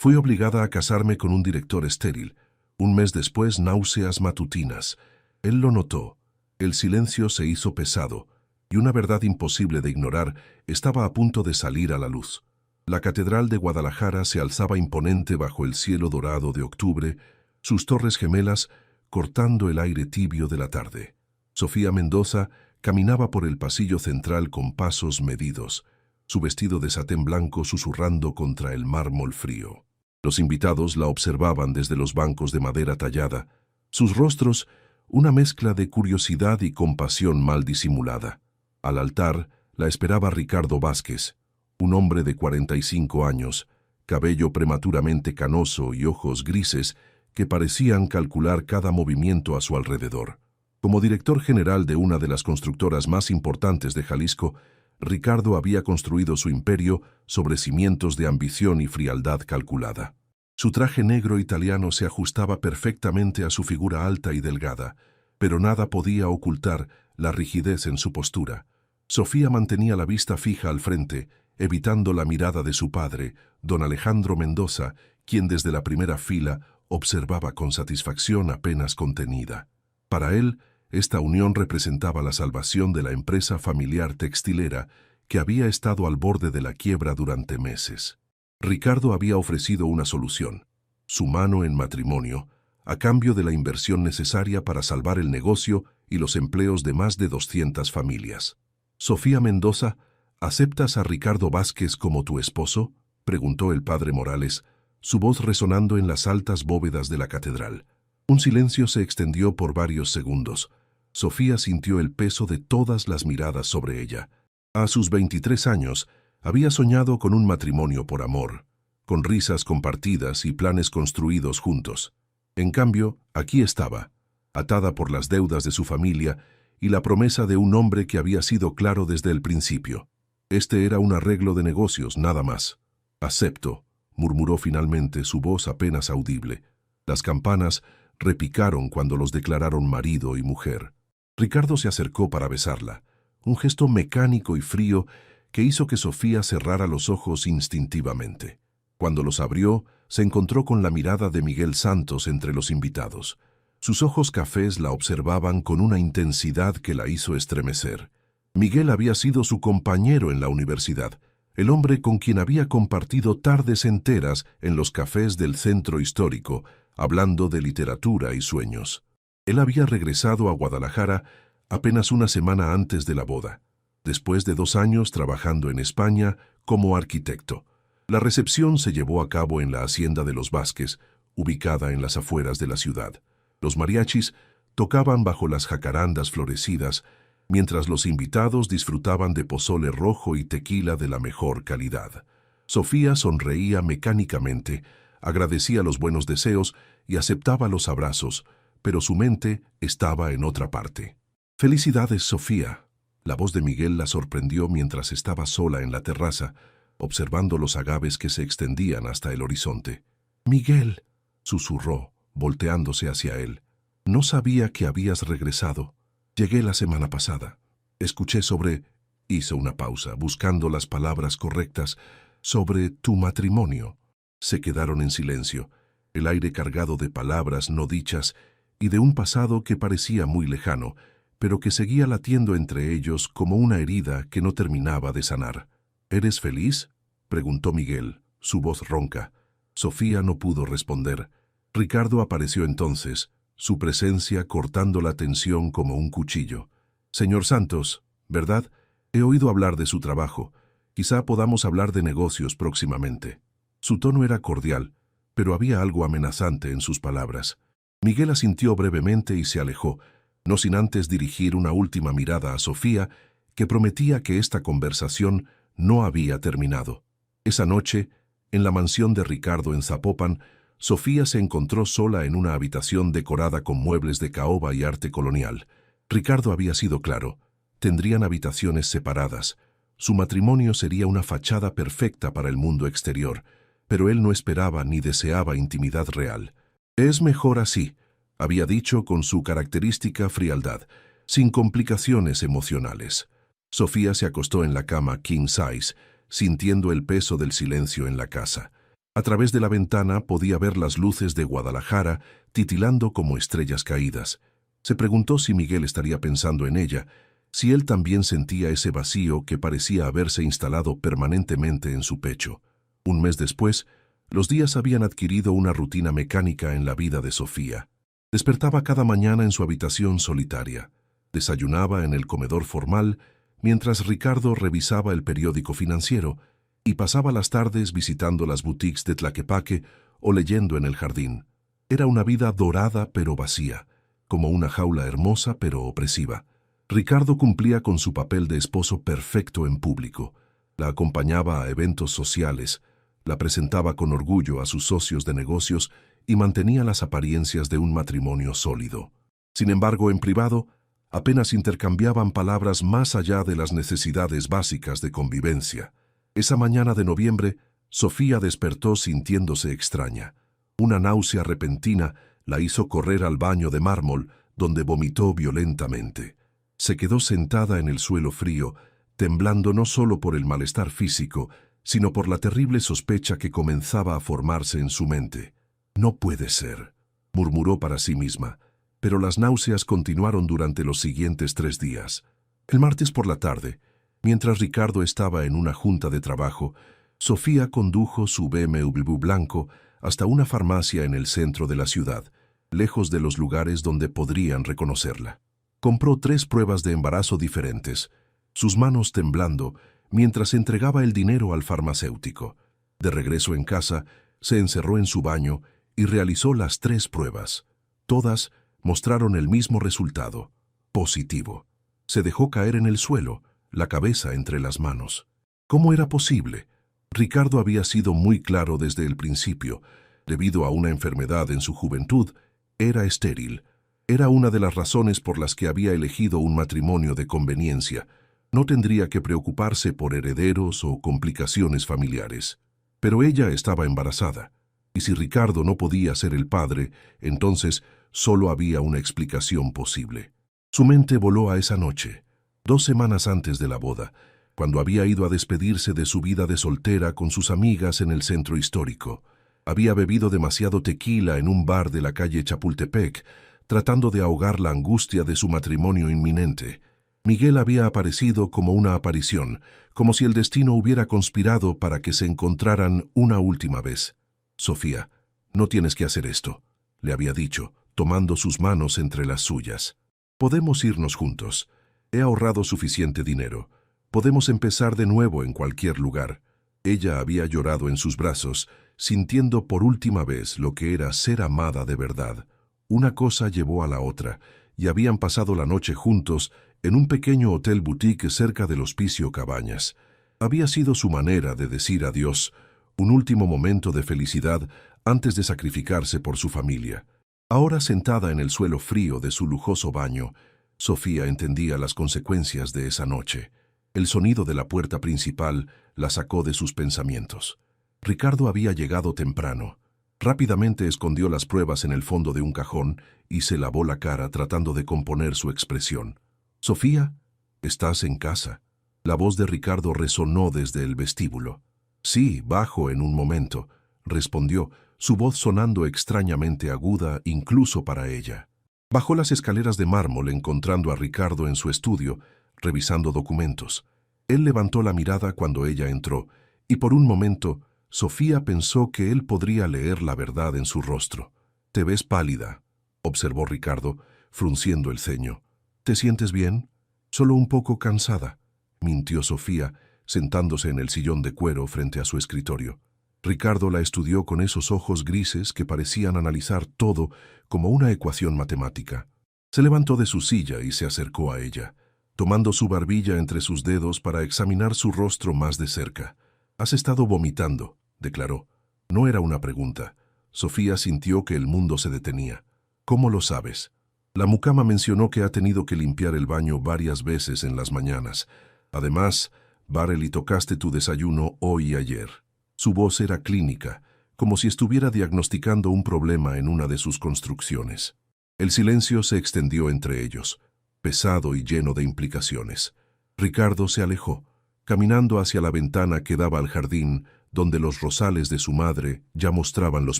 Fui obligada a casarme con un director estéril. Un mes después, náuseas matutinas. Él lo notó. El silencio se hizo pesado, y una verdad imposible de ignorar estaba a punto de salir a la luz. La Catedral de Guadalajara se alzaba imponente bajo el cielo dorado de octubre, sus torres gemelas cortando el aire tibio de la tarde. Sofía Mendoza caminaba por el pasillo central con pasos medidos, su vestido de satén blanco susurrando contra el mármol frío. Los invitados la observaban desde los bancos de madera tallada, sus rostros una mezcla de curiosidad y compasión mal disimulada. Al altar la esperaba Ricardo Vázquez, un hombre de 45 años, cabello prematuramente canoso y ojos grises que parecían calcular cada movimiento a su alrededor. Como director general de una de las constructoras más importantes de Jalisco, Ricardo había construido su imperio sobre cimientos de ambición y frialdad calculada. Su traje negro italiano se ajustaba perfectamente a su figura alta y delgada, pero nada podía ocultar la rigidez en su postura. Sofía mantenía la vista fija al frente, evitando la mirada de su padre, don Alejandro Mendoza, quien desde la primera fila observaba con satisfacción apenas contenida. Para él, esta unión representaba la salvación de la empresa familiar textilera que había estado al borde de la quiebra durante meses. Ricardo había ofrecido una solución, su mano en matrimonio, a cambio de la inversión necesaria para salvar el negocio y los empleos de más de 200 familias. «Sofía Mendoza, ¿aceptas a Ricardo Vázquez como tu esposo?», preguntó el padre Morales, su voz resonando en las altas bóvedas de la catedral. Un silencio se extendió por varios segundos. Sofía sintió el peso de todas las miradas sobre ella. A sus 23 años, había soñado con un matrimonio por amor, con risas compartidas y planes construidos juntos. En cambio, aquí estaba, atada por las deudas de su familia y la promesa de un hombre que había sido claro desde el principio. Este era un arreglo de negocios, nada más. «Acepto», murmuró finalmente, su voz apenas audible. Las campanas repicaron cuando los declararon marido y mujer. Ricardo se acercó para besarla, un gesto mecánico y frío que hizo que Sofía cerrara los ojos instintivamente. Cuando los abrió, se encontró con la mirada de Miguel Santos entre los invitados. Sus ojos cafés la observaban con una intensidad que la hizo estremecer. Miguel había sido su compañero en la universidad, el hombre con quien había compartido tardes enteras en los cafés del centro histórico, hablando de literatura y sueños. Él había regresado a Guadalajara apenas una semana antes de la boda, después de 2 años trabajando en España como arquitecto. La recepción se llevó a cabo en la hacienda de los Vázquez, ubicada en las afueras de la ciudad. Los mariachis tocaban bajo las jacarandas florecidas, mientras los invitados disfrutaban de pozole rojo y tequila de la mejor calidad. Sofía sonreía mecánicamente, agradecía los buenos deseos y aceptaba los abrazos, pero su mente estaba en otra parte. «Felicidades, Sofía». La voz de Miguel la sorprendió mientras estaba sola en la terraza, observando los agaves que se extendían hasta el horizonte. «Miguel», susurró, volteándose hacia él, «no sabía que habías regresado. Llegué la semana pasada. Escuché sobre...» Hizo una pausa, buscando las palabras correctas, «sobre tu matrimonio». Se quedaron en silencio, el aire cargado de palabras no dichas y de un pasado que parecía muy lejano, pero que seguía latiendo entre ellos como una herida que no terminaba de sanar. «¿Eres feliz?», preguntó Miguel, su voz ronca. Sofía no pudo responder. Ricardo apareció entonces, su presencia cortando la tensión como un cuchillo. «Señor Santos, ¿verdad? He oído hablar de su trabajo. Quizá podamos hablar de negocios próximamente». Su tono era cordial, pero había algo amenazante en sus palabras. Miguel asintió brevemente y se alejó, no sin antes dirigir una última mirada a Sofía, que prometía que esta conversación no había terminado. Esa noche, en la mansión de Ricardo en Zapopan, Sofía se encontró sola en una habitación decorada con muebles de caoba y arte colonial. Ricardo había sido claro, tendrían habitaciones separadas. Su matrimonio sería una fachada perfecta para el mundo exterior, pero él no esperaba ni deseaba intimidad real. «Es mejor así», había dicho con su característica frialdad, sin complicaciones emocionales. Sofía se acostó en la cama king size, sintiendo el peso del silencio en la casa. A través de la ventana podía ver las luces de Guadalajara titilando como estrellas caídas. Se preguntó si Miguel estaría pensando en ella, si él también sentía ese vacío que parecía haberse instalado permanentemente en su pecho. Un mes después, los días habían adquirido una rutina mecánica en la vida de Sofía. Despertaba cada mañana en su habitación solitaria. Desayunaba en el comedor formal, mientras Ricardo revisaba el periódico financiero, y pasaba las tardes visitando las boutiques de Tlaquepaque o leyendo en el jardín. Era una vida dorada pero vacía, como una jaula hermosa pero opresiva. Ricardo cumplía con su papel de esposo perfecto en público. La acompañaba a eventos sociales, la presentaba con orgullo a sus socios de negocios y mantenía las apariencias de un matrimonio sólido. Sin embargo, en privado, apenas intercambiaban palabras más allá de las necesidades básicas de convivencia. Esa mañana de noviembre, Sofía despertó sintiéndose extraña. Una náusea repentina la hizo correr al baño de mármol, donde vomitó violentamente. Se quedó sentada en el suelo frío, temblando no solo por el malestar físico, sino por la terrible sospecha que comenzaba a formarse en su mente. «No puede ser», murmuró para sí misma, pero las náuseas continuaron durante los siguientes 3 días. El martes por la tarde, mientras Ricardo estaba en una junta de trabajo, Sofía condujo su BMW blanco hasta una farmacia en el centro de la ciudad, lejos de los lugares donde podrían reconocerla. Compró 3 pruebas de embarazo diferentes, sus manos temblando, mientras entregaba el dinero al farmacéutico. De regreso en casa, se encerró en su baño y realizó las 3 pruebas. Todas mostraron el mismo resultado, positivo. Se dejó caer en el suelo, la cabeza entre las manos. ¿Cómo era posible? Ricardo había sido muy claro desde el principio. Debido a una enfermedad en su juventud, era estéril. Era una de las razones por las que había elegido un matrimonio de conveniencia. No tendría que preocuparse por herederos o complicaciones familiares. Pero ella estaba embarazada, y si Ricardo no podía ser el padre, entonces solo había una explicación posible. Su mente voló a esa noche, 2 semanas antes de la boda, cuando había ido a despedirse de su vida de soltera con sus amigas en el centro histórico. Había bebido demasiado tequila en un bar de la calle Chapultepec, tratando de ahogar la angustia de su matrimonio inminente. Miguel había aparecido como una aparición, como si el destino hubiera conspirado para que se encontraran una última vez. «Sofía, no tienes que hacer esto», le había dicho, tomando sus manos entre las suyas. «Podemos irnos juntos. He ahorrado suficiente dinero. Podemos empezar de nuevo en cualquier lugar». Ella había llorado en sus brazos, sintiendo por última vez lo que era ser amada de verdad. Una cosa llevó a la otra, y habían pasado la noche juntos en un pequeño hotel boutique cerca del Hospicio Cabañas. Había sido su manera de decir adiós, un último momento de felicidad antes de sacrificarse por su familia. Ahora sentada en el suelo frío de su lujoso baño, Sofía entendía las consecuencias de esa noche. El sonido de la puerta principal la sacó de sus pensamientos. Ricardo había llegado temprano. Rápidamente escondió las pruebas en el fondo de un cajón y se lavó la cara tratando de componer su expresión. «Sofía, ¿estás en casa?». La voz de Ricardo resonó desde el vestíbulo. «Sí, bajo en un momento», respondió, su voz sonando extrañamente aguda incluso para ella. Bajó las escaleras de mármol encontrando a Ricardo en su estudio, revisando documentos. Él levantó la mirada cuando ella entró, y por un momento Sofía pensó que él podría leer la verdad en su rostro. «Te ves pálida», observó Ricardo, frunciendo el ceño. «¿Te sientes bien?». «Solo un poco cansada», mintió Sofía, sentándose en el sillón de cuero frente a su escritorio. Ricardo la estudió con esos ojos grises que parecían analizar todo como una ecuación matemática. Se levantó de su silla y se acercó a ella, tomando su barbilla entre sus dedos para examinar su rostro más de cerca. «Has estado vomitando», declaró. No era una pregunta. Sofía sintió que el mundo se detenía. «¿Cómo lo sabes?». La mucama mencionó que ha tenido que limpiar el baño varias veces en las mañanas. Además, Barely tocaste tu desayuno hoy y ayer. Su voz era clínica, como si estuviera diagnosticando un problema en una de sus construcciones. El silencio se extendió entre ellos, pesado y lleno de implicaciones. Ricardo se alejó, caminando hacia la ventana que daba al jardín, donde los rosales de su madre ya mostraban los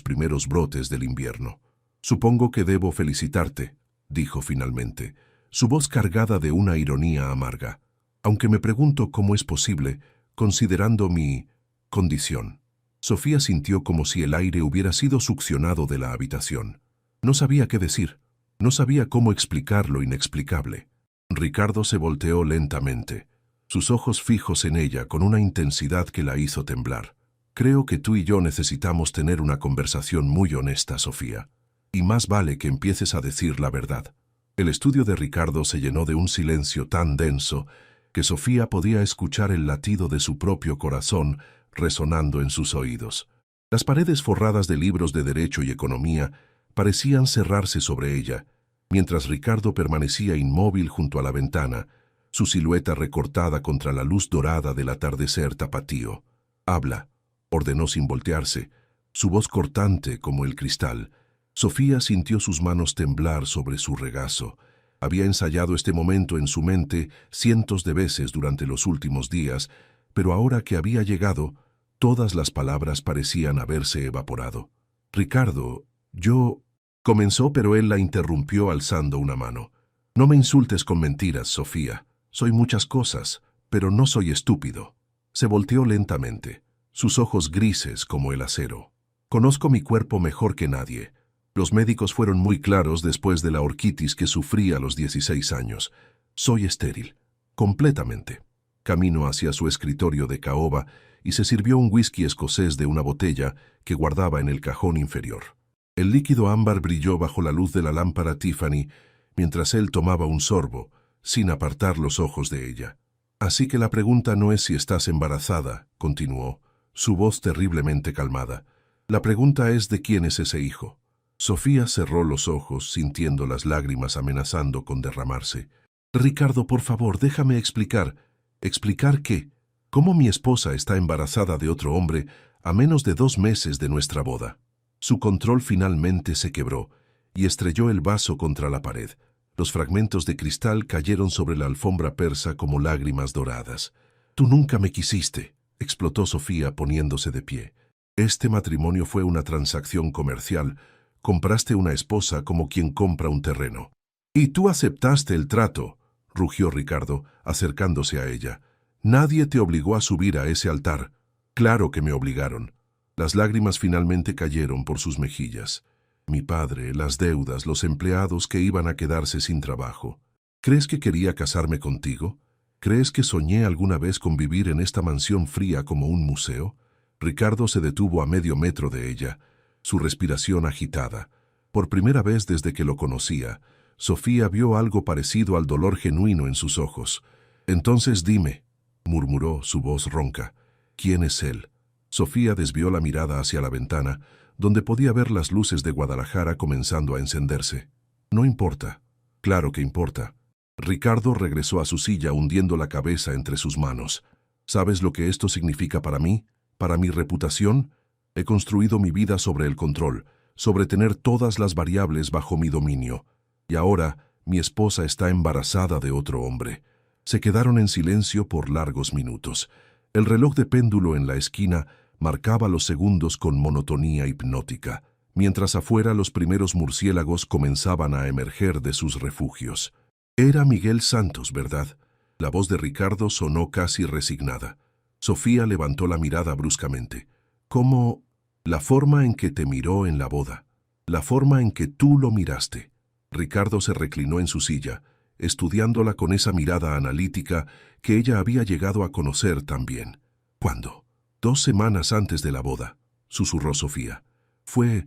primeros brotes del invierno. «Supongo que debo felicitarte», dijo finalmente, su voz cargada de una ironía amarga, «aunque me pregunto cómo es posible, considerando mi condición». Sofía sintió como si el aire hubiera sido succionado de la habitación. No sabía qué decir, no sabía cómo explicar lo inexplicable. Ricardo se volteó lentamente, sus ojos fijos en ella con una intensidad que la hizo temblar. «Creo que tú y yo necesitamos tener una conversación muy honesta, Sofía. Y más vale que empieces a decir la verdad». El estudio de Ricardo se llenó de un silencio tan denso que Sofía podía escuchar el latido de su propio corazón resonando en sus oídos. Las paredes forradas de libros de derecho y economía parecían cerrarse sobre ella, mientras Ricardo permanecía inmóvil junto a la ventana, su silueta recortada contra la luz dorada del atardecer tapatío. «Habla», ordenó sin voltearse, su voz cortante como el cristal. Sofía sintió sus manos temblar sobre su regazo. Había ensayado este momento en su mente cientos de veces durante los últimos días, pero ahora que había llegado, todas las palabras parecían haberse evaporado. «Ricardo, yo...» comenzó, pero él la interrumpió alzando una mano. «No me insultes con mentiras, Sofía. Soy muchas cosas, pero no soy estúpido». Se volteó lentamente, sus ojos grises como el acero. «Conozco mi cuerpo mejor que nadie. Los médicos fueron muy claros después de la orquitis que sufrí a los 16 años. Soy estéril, completamente». Caminó hacia su escritorio de caoba y se sirvió un whisky escocés de una botella que guardaba en el cajón inferior. El líquido ámbar brilló bajo la luz de la lámpara Tiffany mientras él tomaba un sorbo, sin apartar los ojos de ella. «Así que la pregunta no es si estás embarazada», continuó, su voz terriblemente calmada. «La pregunta es de quién es ese hijo». Sofía cerró los ojos, sintiendo las lágrimas amenazando con derramarse. «Ricardo, por favor, déjame explicar». «¿Explicar qué? ¿Cómo mi esposa está embarazada de otro hombre a menos de 2 meses de nuestra boda?» Su control finalmente se quebró y estrelló el vaso contra la pared. Los fragmentos de cristal cayeron sobre la alfombra persa como lágrimas doradas. «Tú nunca me quisiste», explotó Sofía poniéndose de pie. «Este matrimonio fue una transacción comercial. Compraste una esposa como quien compra un terreno». «Y tú aceptaste el trato», rugió Ricardo, acercándose a ella. «Nadie te obligó a subir a ese altar». «Claro que me obligaron». Las lágrimas finalmente cayeron por sus mejillas. «Mi padre, las deudas, los empleados que iban a quedarse sin trabajo. ¿Crees que quería casarme contigo? ¿Crees que soñé alguna vez con vivir en esta mansión fría como un museo?» Ricardo se detuvo a medio metro de ella, su respiración agitada. Por primera vez desde que lo conocía, Sofía vio algo parecido al dolor genuino en sus ojos. «Entonces dime», murmuró su voz ronca, «¿quién es él?» Sofía desvió la mirada hacia la ventana, donde podía ver las luces de Guadalajara comenzando a encenderse. «No importa». «Claro que importa». Ricardo regresó a su silla hundiendo la cabeza entre sus manos. «¿Sabes lo que esto significa para mí? ¿Para mi reputación? He construido mi vida sobre el control, sobre tener todas las variables bajo mi dominio. Y ahora mi esposa está embarazada de otro hombre». Se quedaron en silencio por largos minutos. El reloj de péndulo en la esquina marcaba los segundos con monotonía hipnótica, mientras afuera los primeros murciélagos comenzaban a emerger de sus refugios. Era Miguel Santos, ¿verdad? La voz de Ricardo sonó casi resignada. Sofía levantó la mirada bruscamente. «¿Cómo? La forma en que te miró en la boda. La forma en que tú lo miraste». Ricardo se reclinó en su silla, estudiándola con esa mirada analítica que ella había llegado a conocer también. «¿Cuándo?» «2 semanas antes de la boda», susurró Sofía. Fue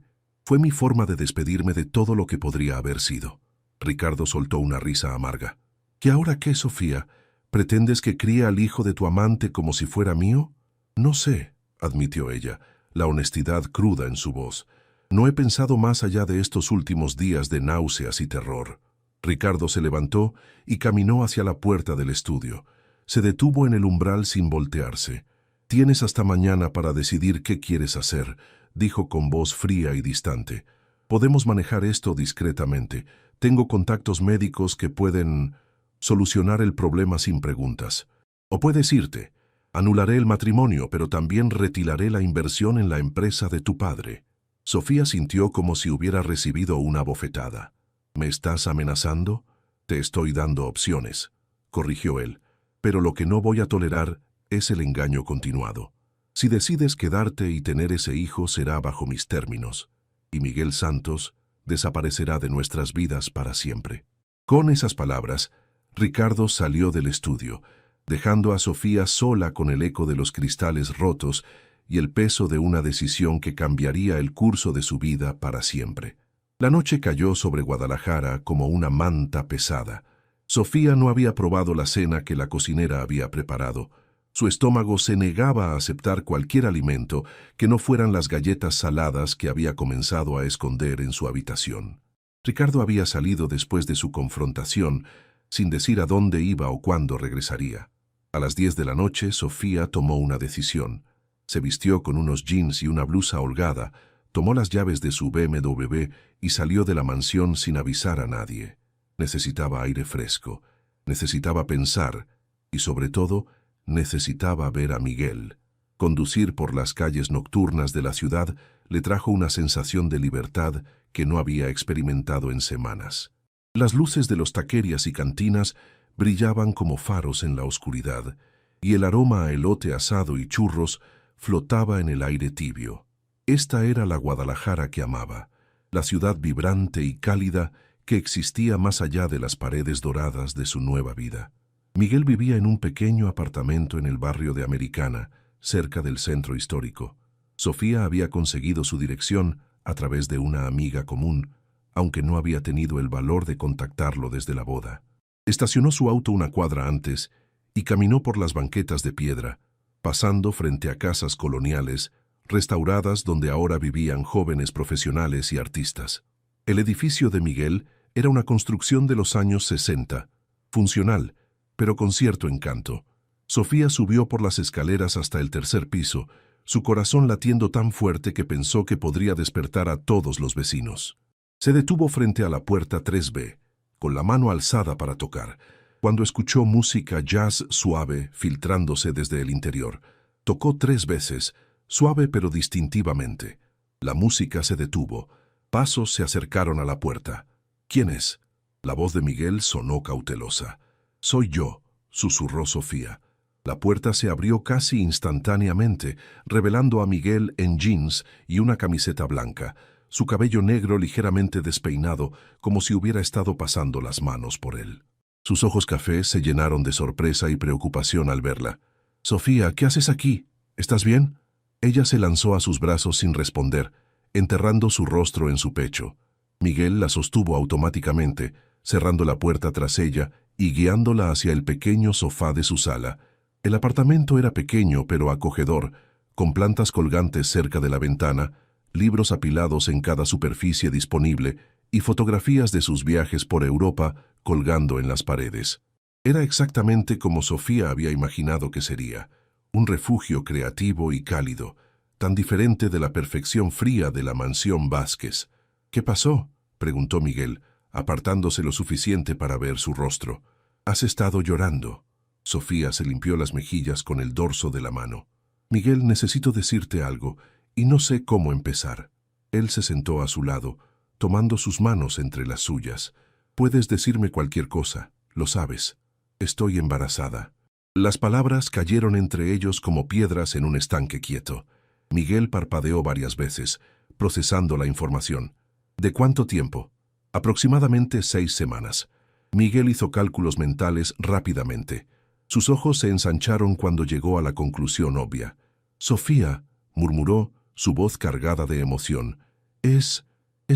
mi forma de despedirme de todo lo que podría haber sido». Ricardo soltó una risa amarga. «¿Y ahora qué, Sofía? ¿Pretendes que críe al hijo de tu amante como si fuera mío?» «No sé», admitió ella, la honestidad cruda en su voz. «No he pensado más allá de estos últimos días de náuseas y terror». Ricardo se levantó y caminó hacia la puerta del estudio. Se detuvo en el umbral sin voltearse. «Tienes hasta mañana para decidir qué quieres hacer», dijo con voz fría y distante. «Podemos manejar esto discretamente. Tengo contactos médicos que pueden solucionar el problema sin preguntas. O puedes irte. Anularé el matrimonio, pero también retiraré la inversión en la empresa de tu padre. Sofía sintió como si hubiera recibido una bofetada. ¿Me estás amenazando? Te estoy dando opciones, corrigió él. Pero lo que no voy a tolerar es el engaño continuado. Si decides quedarte y tener ese hijo, será bajo mis términos. Y Miguel Santos desaparecerá de nuestras vidas para siempre. Con esas palabras, Ricardo salió del estudio, dejando a Sofía sola con el eco de los cristales rotos y el peso de una decisión que cambiaría el curso de su vida para siempre. La noche cayó sobre Guadalajara como una manta pesada. Sofía no había probado la cena que la cocinera había preparado. Su estómago se negaba a aceptar cualquier alimento que no fueran las galletas saladas que había comenzado a esconder en su habitación. Ricardo había salido después de su confrontación, sin decir a dónde iba o cuándo regresaría. A las 10 de la noche, Sofía tomó una decisión. Se vistió con unos jeans y una blusa holgada, tomó las llaves de su BMW y salió de la mansión sin avisar a nadie. Necesitaba aire fresco, necesitaba pensar y, sobre todo, necesitaba ver a Miguel. Conducir por las calles nocturnas de la ciudad le trajo una sensación de libertad que no había experimentado en semanas. Las luces de los taquerias y cantinas brillaban como faros en la oscuridad, y el aroma a elote asado y churros flotaba en el aire tibio. Esta era la Guadalajara que amaba, la ciudad vibrante y cálida que existía más allá de las paredes doradas de su nueva vida. Miguel vivía en un pequeño apartamento en el barrio de Americana, cerca del centro histórico. Sofía había conseguido su dirección a través de una amiga común, aunque no había tenido el valor de contactarlo desde la boda. Estacionó su auto una cuadra antes y caminó por las banquetas de piedra, pasando frente a casas coloniales, restauradas donde ahora vivían jóvenes profesionales y artistas. El edificio de Miguel era una construcción de los años 60, funcional, pero con cierto encanto. Sofía subió por las escaleras hasta el tercer piso, su corazón latiendo tan fuerte que pensó que podría despertar a todos los vecinos. Se detuvo frente a la puerta 3B, con la mano alzada para tocar, cuando escuchó música jazz suave filtrándose desde el interior. Tocó 3 veces, suave pero distintivamente. La música se detuvo. Pasos se acercaron a la puerta. ¿Quién es? La voz de Miguel sonó cautelosa. «Soy yo», susurró Sofía. La puerta se abrió casi instantáneamente, revelando a Miguel en jeans y una camiseta blanca, su cabello negro ligeramente despeinado, como si hubiera estado pasando las manos por él. Sus ojos cafés se llenaron de sorpresa y preocupación al verla. «Sofía, ¿qué haces aquí? ¿Estás bien?» Ella se lanzó a sus brazos sin responder, enterrando su rostro en su pecho. Miguel la sostuvo automáticamente, cerrando la puerta tras ella y guiándola hacia el pequeño sofá de su sala. El apartamento era pequeño pero acogedor, con plantas colgantes cerca de la ventana, libros apilados en cada superficie disponible y fotografías de sus viajes por Europa colgando en las paredes. Era exactamente como Sofía había imaginado que sería, un refugio creativo y cálido, tan diferente de la perfección fría de la mansión Vázquez. «¿Qué pasó?», preguntó Miguel, apartándose lo suficiente para ver su rostro. «¿Has estado llorando?». Sofía se limpió las mejillas con el dorso de la mano. «Miguel, necesito decirte algo, y no sé cómo empezar». Él se sentó a su lado, tomando sus manos entre las suyas. «Puedes decirme cualquier cosa, lo sabes. Estoy embarazada». Las palabras cayeron entre ellos como piedras en un estanque quieto. Miguel parpadeó varias veces, procesando la información. «¿De cuánto tiempo?» «Aproximadamente 6 semanas». Miguel hizo cálculos mentales rápidamente. Sus ojos se ensancharon cuando llegó a la conclusión obvia. «Sofía», murmuró, su voz cargada de emoción. Es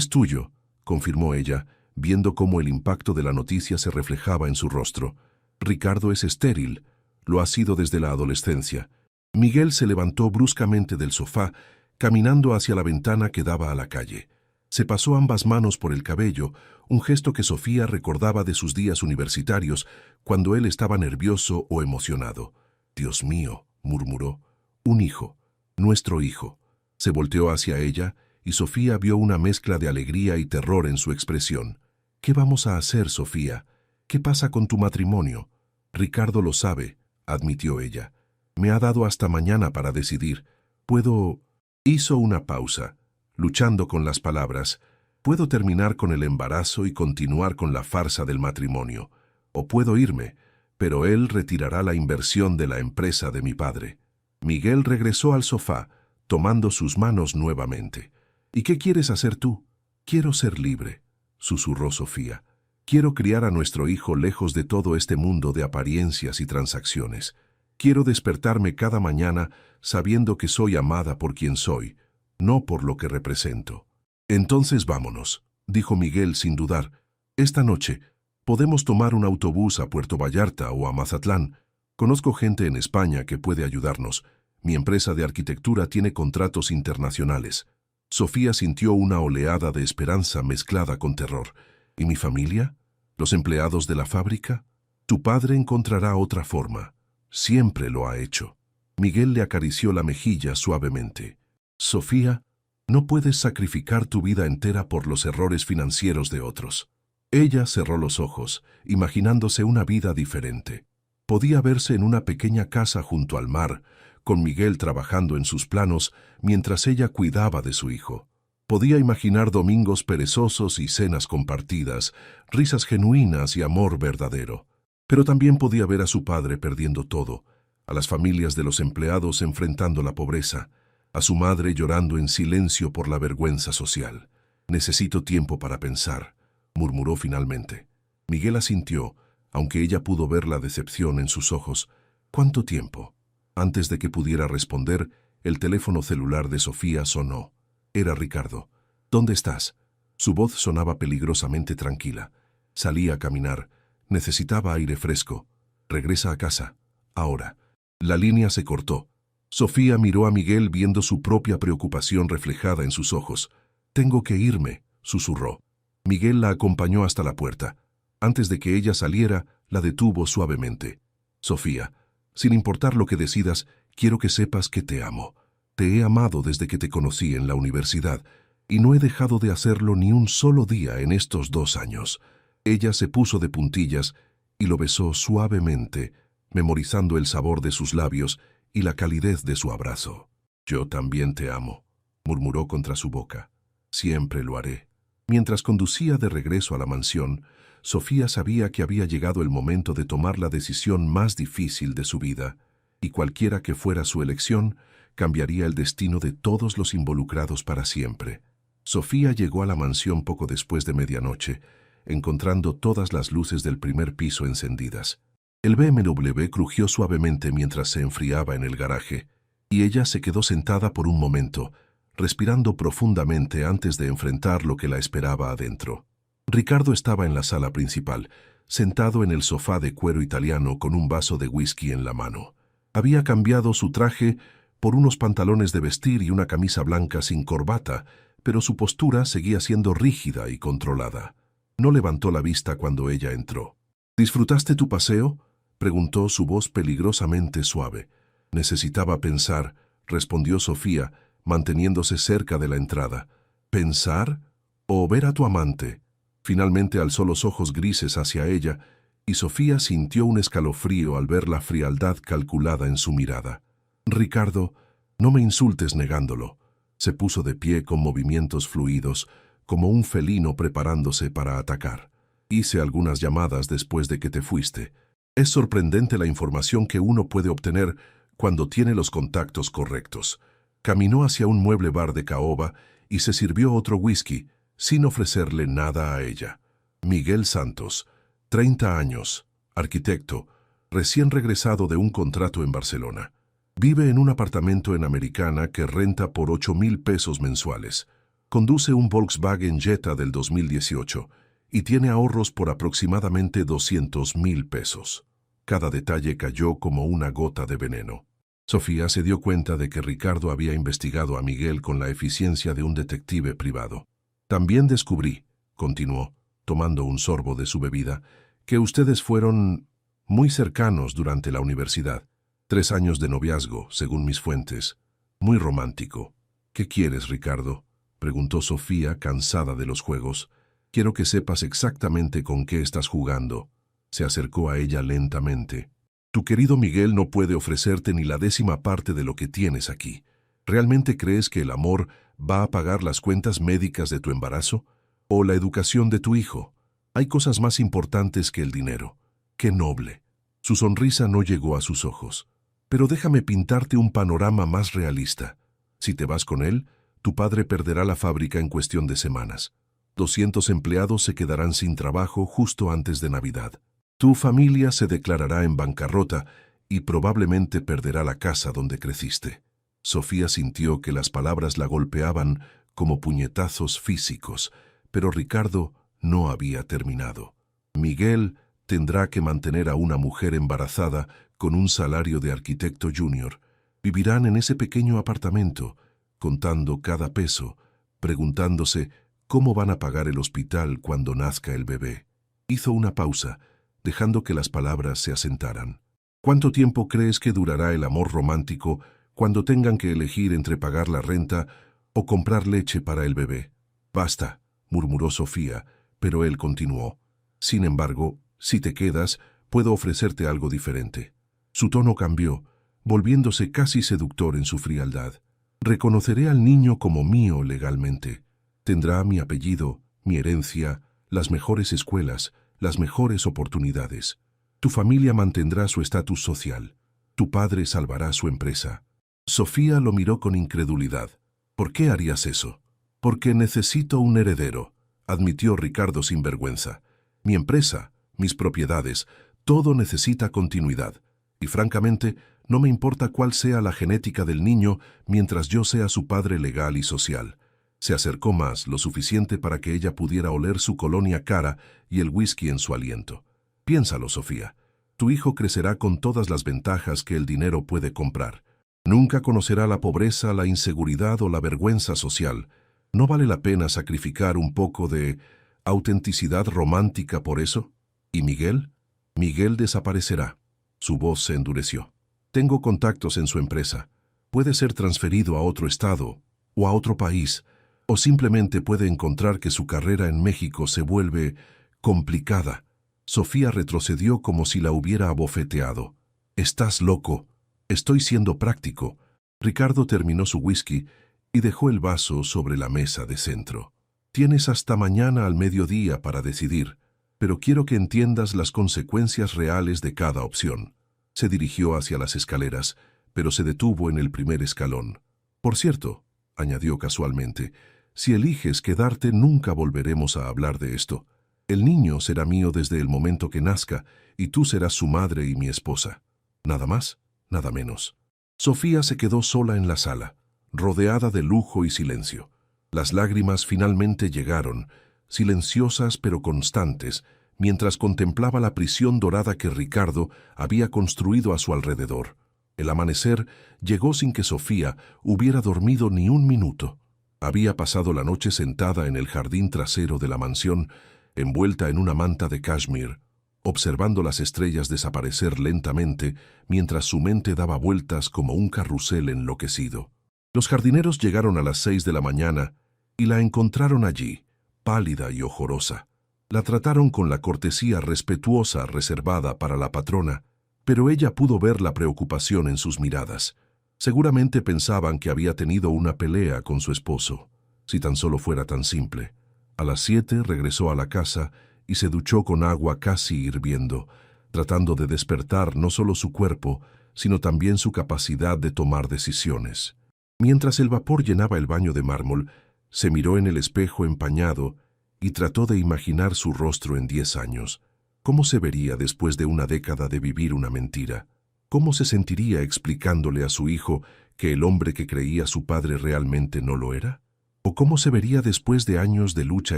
tuyo», confirmó ella, viendo cómo el impacto de la noticia se reflejaba en su rostro. «Ricardo es estéril. Lo ha sido desde la adolescencia». Miguel se levantó bruscamente del sofá, caminando hacia la ventana que daba a la calle. Se pasó ambas manos por el cabello, un gesto que Sofía recordaba de sus días universitarios, cuando él estaba nervioso o emocionado. «Dios mío», murmuró, «un hijo, nuestro hijo». Se volteó hacia ella, y Sofía vio una mezcla de alegría y terror en su expresión. «¿Qué vamos a hacer, Sofía? ¿Qué pasa con tu matrimonio?» «Ricardo lo sabe», admitió ella. Me ha dado hasta mañana para decidir. Puedo... Hizo una pausa, luchando con las palabras. Puedo terminar con el embarazo y continuar con la farsa del matrimonio. O puedo irme, pero él retirará la inversión de la empresa de mi padre. Miguel regresó al sofá, tomando sus manos nuevamente. ¿Y qué quieres hacer tú? Quiero ser libre, susurró Sofía. Quiero criar a nuestro hijo lejos de todo este mundo de apariencias y transacciones. Quiero despertarme cada mañana sabiendo que soy amada por quien soy, no por lo que represento. Entonces vámonos, dijo Miguel sin dudar. Esta noche podemos tomar un autobús a Puerto Vallarta o a Mazatlán. Conozco gente en España que puede ayudarnos. Mi empresa de arquitectura tiene contratos internacionales. Sofía sintió una oleada de esperanza mezclada con terror. ¿Y mi familia? ¿Los empleados de la fábrica? Tu padre encontrará otra forma. Siempre lo ha hecho. Miguel le acarició la mejilla suavemente. Sofía, no puedes sacrificar tu vida entera por los errores financieros de otros. Ella cerró los ojos, imaginándose una vida diferente. Podía verse en una pequeña casa junto al mar, con Miguel trabajando en sus planos mientras ella cuidaba de su hijo. Podía imaginar domingos perezosos y cenas compartidas, risas genuinas y amor verdadero. Pero también podía ver a su padre perdiendo todo, a las familias de los empleados enfrentando la pobreza, a su madre llorando en silencio por la vergüenza social. Necesito tiempo para pensar, murmuró finalmente. Miguel asintió, aunque ella pudo ver la decepción en sus ojos. ¿Cuánto tiempo? Antes de que pudiera responder, el teléfono celular de Sofía sonó. Era Ricardo. ¿Dónde estás? Su voz sonaba peligrosamente tranquila. Salí a caminar. Necesitaba aire fresco. Regresa a casa. Ahora. La línea se cortó. Sofía miró a Miguel viendo su propia preocupación reflejada en sus ojos. Tengo que irme, susurró. Miguel la acompañó hasta la puerta. Antes de que ella saliera, la detuvo suavemente. Sofía, sin importar lo que decidas, quiero que sepas que te amo. Te he amado desde que te conocí en la universidad, y no he dejado de hacerlo ni un solo día en estos 2 años. Ella se puso de puntillas y lo besó suavemente, memorizando el sabor de sus labios y la calidez de su abrazo. Yo también te amo, murmuró contra su boca. Siempre lo haré. Mientras conducía de regreso a la mansión, Sofía sabía que había llegado el momento de tomar la decisión más difícil de su vida, y cualquiera que fuera su elección, cambiaría el destino de todos los involucrados para siempre. Sofía llegó a la mansión poco después de medianoche, encontrando todas las luces del primer piso encendidas. El BMW crujió suavemente mientras se enfriaba en el garaje, y ella se quedó sentada por un momento, respirando profundamente antes de enfrentar lo que la esperaba adentro. Ricardo estaba en la sala principal, sentado en el sofá de cuero italiano con un vaso de whisky en la mano. Había cambiado su traje por unos pantalones de vestir y una camisa blanca sin corbata, pero su postura seguía siendo rígida y controlada. No levantó la vista cuando ella entró. ¿Disfrutaste tu paseo?, preguntó su voz peligrosamente suave. Necesitaba pensar, respondió Sofía, manteniéndose cerca de la entrada. ¿Pensar o ver a tu amante? Finalmente alzó los ojos grises hacia ella, y Sofía sintió un escalofrío al ver la frialdad calculada en su mirada. Ricardo, no me insultes negándolo. Se puso de pie con movimientos fluidos, como un felino preparándose para atacar. Hice algunas llamadas después de que te fuiste. Es sorprendente la información que uno puede obtener cuando tiene los contactos correctos. Caminó hacia un mueble bar de caoba y se sirvió otro whisky, sin ofrecerle nada a ella. Miguel Santos, 30 años, arquitecto, recién regresado de un contrato en Barcelona. Vive en un apartamento en Americana que renta por 8,000 pesos mensuales. Conduce un Volkswagen Jetta del 2018 y tiene ahorros por aproximadamente 200,000 pesos. Cada detalle cayó como una gota de veneno. Sofía se dio cuenta de que Ricardo había investigado a Miguel con la eficiencia de un detective privado. También descubrí, continuó, tomando un sorbo de su bebida, que ustedes fueron muy cercanos durante la universidad. 3 años de noviazgo, según mis fuentes. Muy romántico. ¿Qué quieres, Ricardo?, preguntó Sofía, cansada de los juegos. Quiero que sepas exactamente con qué estás jugando. Se acercó a ella lentamente. Tu querido Miguel no puede ofrecerte ni la 10ª parte de lo que tienes aquí. ¿Realmente crees que el amor va a pagar las cuentas médicas de tu embarazo? ¿O la educación de tu hijo? Hay cosas más importantes que el dinero. ¡Qué noble! Su sonrisa no llegó a sus ojos. Pero déjame pintarte un panorama más realista. Si te vas con él, tu padre perderá la fábrica en cuestión de semanas. 200 empleados se quedarán sin trabajo justo antes de Navidad. Tu familia se declarará en bancarrota y probablemente perderá la casa donde creciste. Sofía sintió que las palabras la golpeaban como puñetazos físicos, pero Ricardo no había terminado. Miguel tendrá que mantener a una mujer embarazada con un salario de arquitecto junior. Vivirán en ese pequeño apartamento, contando cada peso, preguntándose cómo van a pagar el hospital cuando nazca el bebé. Hizo una pausa, dejando que las palabras se asentaran. ¿Cuánto tiempo crees que durará el amor romántico cuando tengan que elegir entre pagar la renta o comprar leche para el bebé? Basta, murmuró Sofía, pero él continuó. Sin embargo, si te quedas, puedo ofrecerte algo diferente. Su tono cambió, volviéndose casi seductor en su frialdad. Reconoceré al niño como mío legalmente. Tendrá mi apellido, mi herencia, las mejores escuelas, las mejores oportunidades. Tu familia mantendrá su estatus social. Tu padre salvará su empresa. Sofía lo miró con incredulidad. ¿Por qué harías eso? Porque necesito un heredero, admitió Ricardo sin vergüenza. Mi empresa, mis propiedades, todo necesita continuidad. Y francamente, no me importa cuál sea la genética del niño mientras yo sea su padre legal y social. Se acercó más, lo suficiente para que ella pudiera oler su colonia cara y el whisky en su aliento. Piénsalo, Sofía. Tu hijo crecerá con todas las ventajas que el dinero puede comprar. Nunca conocerá la pobreza, la inseguridad o la vergüenza social. ¿No vale la pena sacrificar un poco de autenticidad romántica por eso? ¿Y Miguel? Miguel desaparecerá. Su voz se endureció. Tengo contactos en su empresa. Puede ser transferido a otro estado o a otro país, o simplemente puede encontrar que su carrera en México se vuelve complicada. Sofía retrocedió como si la hubiera abofeteado. «Estás loco. Estoy siendo práctico». Ricardo terminó su whisky y dejó el vaso sobre la mesa de centro. «Tienes hasta mañana al mediodía para decidir, pero quiero que entiendas las consecuencias reales de cada opción». Se dirigió hacia las escaleras, pero se detuvo en el primer escalón. «Por cierto», añadió casualmente, «si eliges quedarte nunca volveremos a hablar de esto. El niño será mío desde el momento que nazca, y tú serás su madre y mi esposa. Nada más, nada menos». Sofía se quedó sola en la sala, rodeada de lujo y silencio. Las lágrimas finalmente llegaron, silenciosas pero constantes, mientras contemplaba la prisión dorada que Ricardo había construido a su alrededor. El amanecer llegó sin que Sofía hubiera dormido ni un minuto. Había pasado la noche sentada en el jardín trasero de la mansión, envuelta en una manta de cashmere, observando las estrellas desaparecer lentamente mientras su mente daba vueltas como un carrusel enloquecido. Los jardineros llegaron a las 6 de la mañana y la encontraron allí, pálida y ojorosa. La trataron con la cortesía respetuosa reservada para la patrona, pero ella pudo ver la preocupación en sus miradas. Seguramente pensaban que había tenido una pelea con su esposo, si tan solo fuera tan simple. A las 7 regresó a la casa y se duchó con agua casi hirviendo, tratando de despertar no solo su cuerpo, sino también su capacidad de tomar decisiones. Mientras el vapor llenaba el baño de mármol, se miró en el espejo empañado y trató de imaginar su rostro en 10 años. ¿Cómo se vería después de una década de vivir una mentira? ¿Cómo se sentiría explicándole a su hijo que el hombre que creía su padre realmente no lo era? ¿O cómo se vería después de años de lucha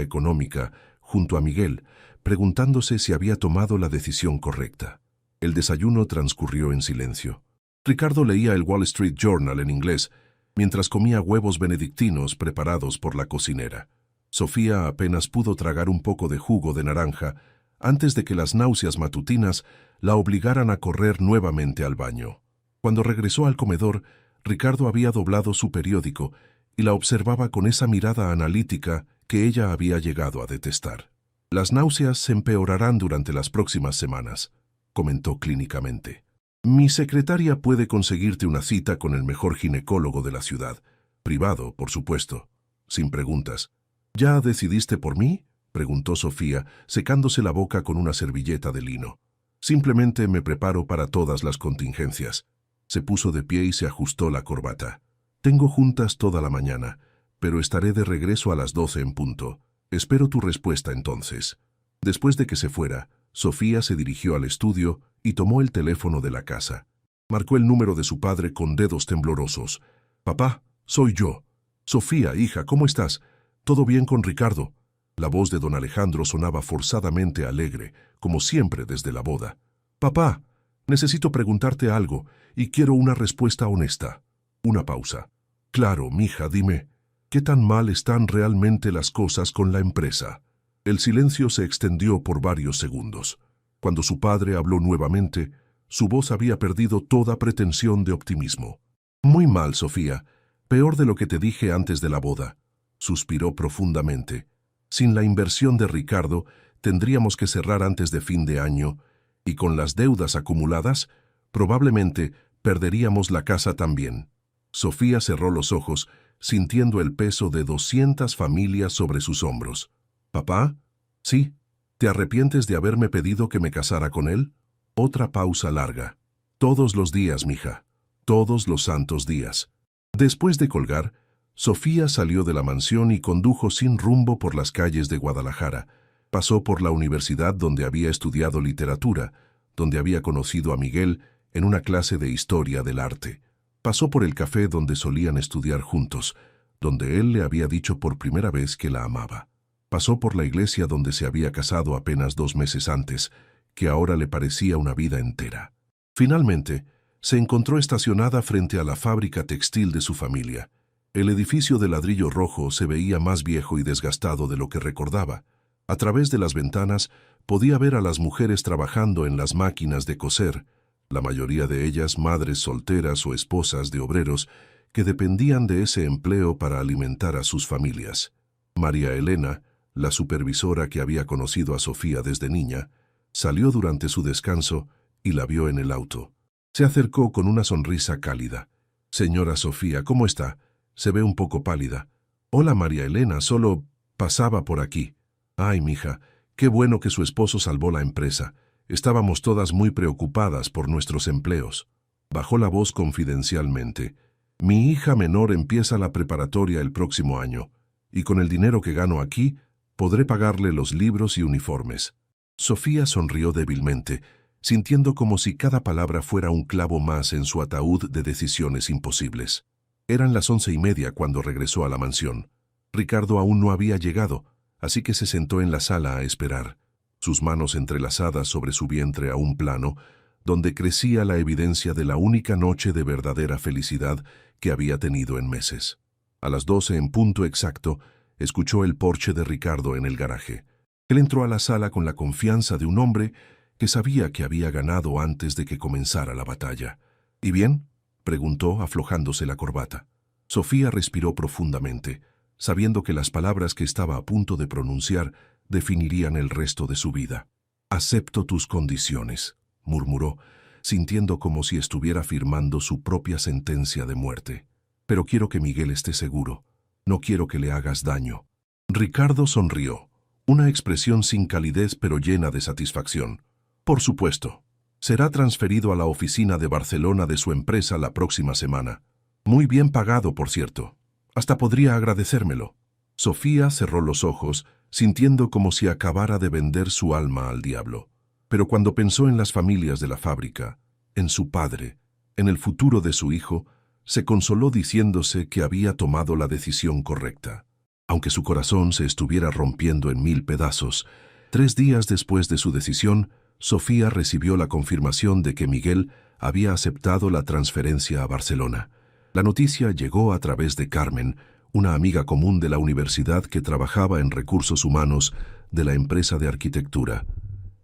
económica junto a Miguel, preguntándose si había tomado la decisión correcta? El desayuno transcurrió en silencio. Ricardo leía el Wall Street Journal en inglés, mientras comía huevos benedictinos preparados por la cocinera. Sofía apenas pudo tragar un poco de jugo de naranja antes de que las náuseas matutinas la obligaran a correr nuevamente al baño. Cuando regresó al comedor, Ricardo había doblado su periódico y la observaba con esa mirada analítica que ella había llegado a detestar. «Las náuseas se empeorarán durante las próximas semanas», comentó clínicamente. Mi secretaria puede conseguirte una cita con el mejor ginecólogo de la ciudad. Privado, por supuesto. Sin preguntas. ¿Ya decidiste por mí?, preguntó Sofía, secándose la boca con una servilleta de lino. Simplemente me preparo para todas las contingencias. Se puso de pie y se ajustó la corbata. Tengo juntas toda la mañana, pero estaré de regreso a las 12 en punto. Espero tu respuesta entonces. Después de que se fuera, Sofía se dirigió al estudio y tomó el teléfono de la casa. Marcó el número de su padre con dedos temblorosos. «Papá, soy yo». «Sofía, hija, ¿cómo estás? ¿Todo bien con Ricardo?». La voz de don Alejandro sonaba forzadamente alegre, como siempre desde la boda. «Papá, necesito preguntarte algo y quiero una respuesta honesta». Una pausa. «Claro, mija, dime, ¿qué tan mal están realmente las cosas con la empresa?». El silencio se extendió por varios segundos. Cuando su padre habló nuevamente, su voz había perdido toda pretensión de optimismo. «Muy mal, Sofía. Peor de lo que te dije antes de la boda». Suspiró profundamente. «Sin la inversión de Ricardo, tendríamos que cerrar antes de fin de año, y con las deudas acumuladas, probablemente perderíamos la casa también». Sofía cerró los ojos, sintiendo el peso de 200 familias sobre sus hombros. «¿Papá? Sí. ¿Te arrepientes de haberme pedido que me casara con él?». Otra pausa larga. «Todos los días, mija. Todos los santos días». Después de colgar, Sofía salió de la mansión y condujo sin rumbo por las calles de Guadalajara. Pasó por la universidad donde había estudiado literatura, donde había conocido a Miguel en una clase de historia del arte. Pasó por el café donde solían estudiar juntos, donde él le había dicho por primera vez que la amaba. Pasó por la iglesia donde se había casado apenas 2 meses antes, que ahora le parecía una vida entera. Finalmente, se encontró estacionada frente a la fábrica textil de su familia. El edificio de ladrillo rojo se veía más viejo y desgastado de lo que recordaba. A través de las ventanas podía ver a las mujeres trabajando en las máquinas de coser, la mayoría de ellas madres solteras o esposas de obreros que dependían de ese empleo para alimentar a sus familias. María Elena, la supervisora que había conocido a Sofía desde niña, salió durante su descanso y la vio en el auto. Se acercó con una sonrisa cálida. «Señora Sofía, ¿cómo está? Se ve un poco pálida». «Hola, María Elena, solo pasaba por aquí». «Ay, mija, qué bueno que su esposo salvó la empresa. Estábamos todas muy preocupadas por nuestros empleos». Bajó la voz confidencialmente. «Mi hija menor empieza la preparatoria el próximo año, y con el dinero que gano aquí, podré pagarle los libros y uniformes». Sofía sonrió débilmente, sintiendo como si cada palabra fuera un clavo más en su ataúd de decisiones imposibles. Eran las 11:30 cuando regresó a la mansión. Ricardo aún no había llegado, así que se sentó en la sala a esperar, sus manos entrelazadas sobre su vientre a un plano, donde crecía la evidencia de la única noche de verdadera felicidad que había tenido en meses. A las 12 en punto exacto, escuchó el Porsche de Ricardo en el garaje. Él entró a la sala con la confianza de un hombre que sabía que había ganado antes de que comenzara la batalla. «¿Y bien?», preguntó, aflojándose la corbata. Sofía respiró profundamente, sabiendo que las palabras que estaba a punto de pronunciar definirían el resto de su vida. «Acepto tus condiciones», murmuró, sintiendo como si estuviera firmando su propia sentencia de muerte. «Pero quiero que Miguel esté seguro. No quiero que le hagas daño». Ricardo sonrió, una expresión sin calidez pero llena de satisfacción. «Por supuesto. Será transferido a la oficina de Barcelona de su empresa la próxima semana. Muy bien pagado, por cierto. Hasta podría agradecérmelo». Sofía cerró los ojos, sintiendo como si acabara de vender su alma al diablo. Pero cuando pensó en las familias de la fábrica, en su padre, en el futuro de su hijo, se consoló diciéndose que había tomado la decisión correcta. Aunque su corazón se estuviera rompiendo en 1000 pedazos, 3 días después de su decisión, Sofía recibió la confirmación de que Miguel había aceptado la transferencia a Barcelona. La noticia llegó a través de Carmen, una amiga común de la universidad que trabajaba en recursos humanos de la empresa de arquitectura.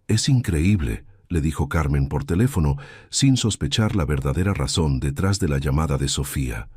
«Es increíble», le dijo Carmen por teléfono, sin sospechar la verdadera razón detrás de la llamada de Sofía.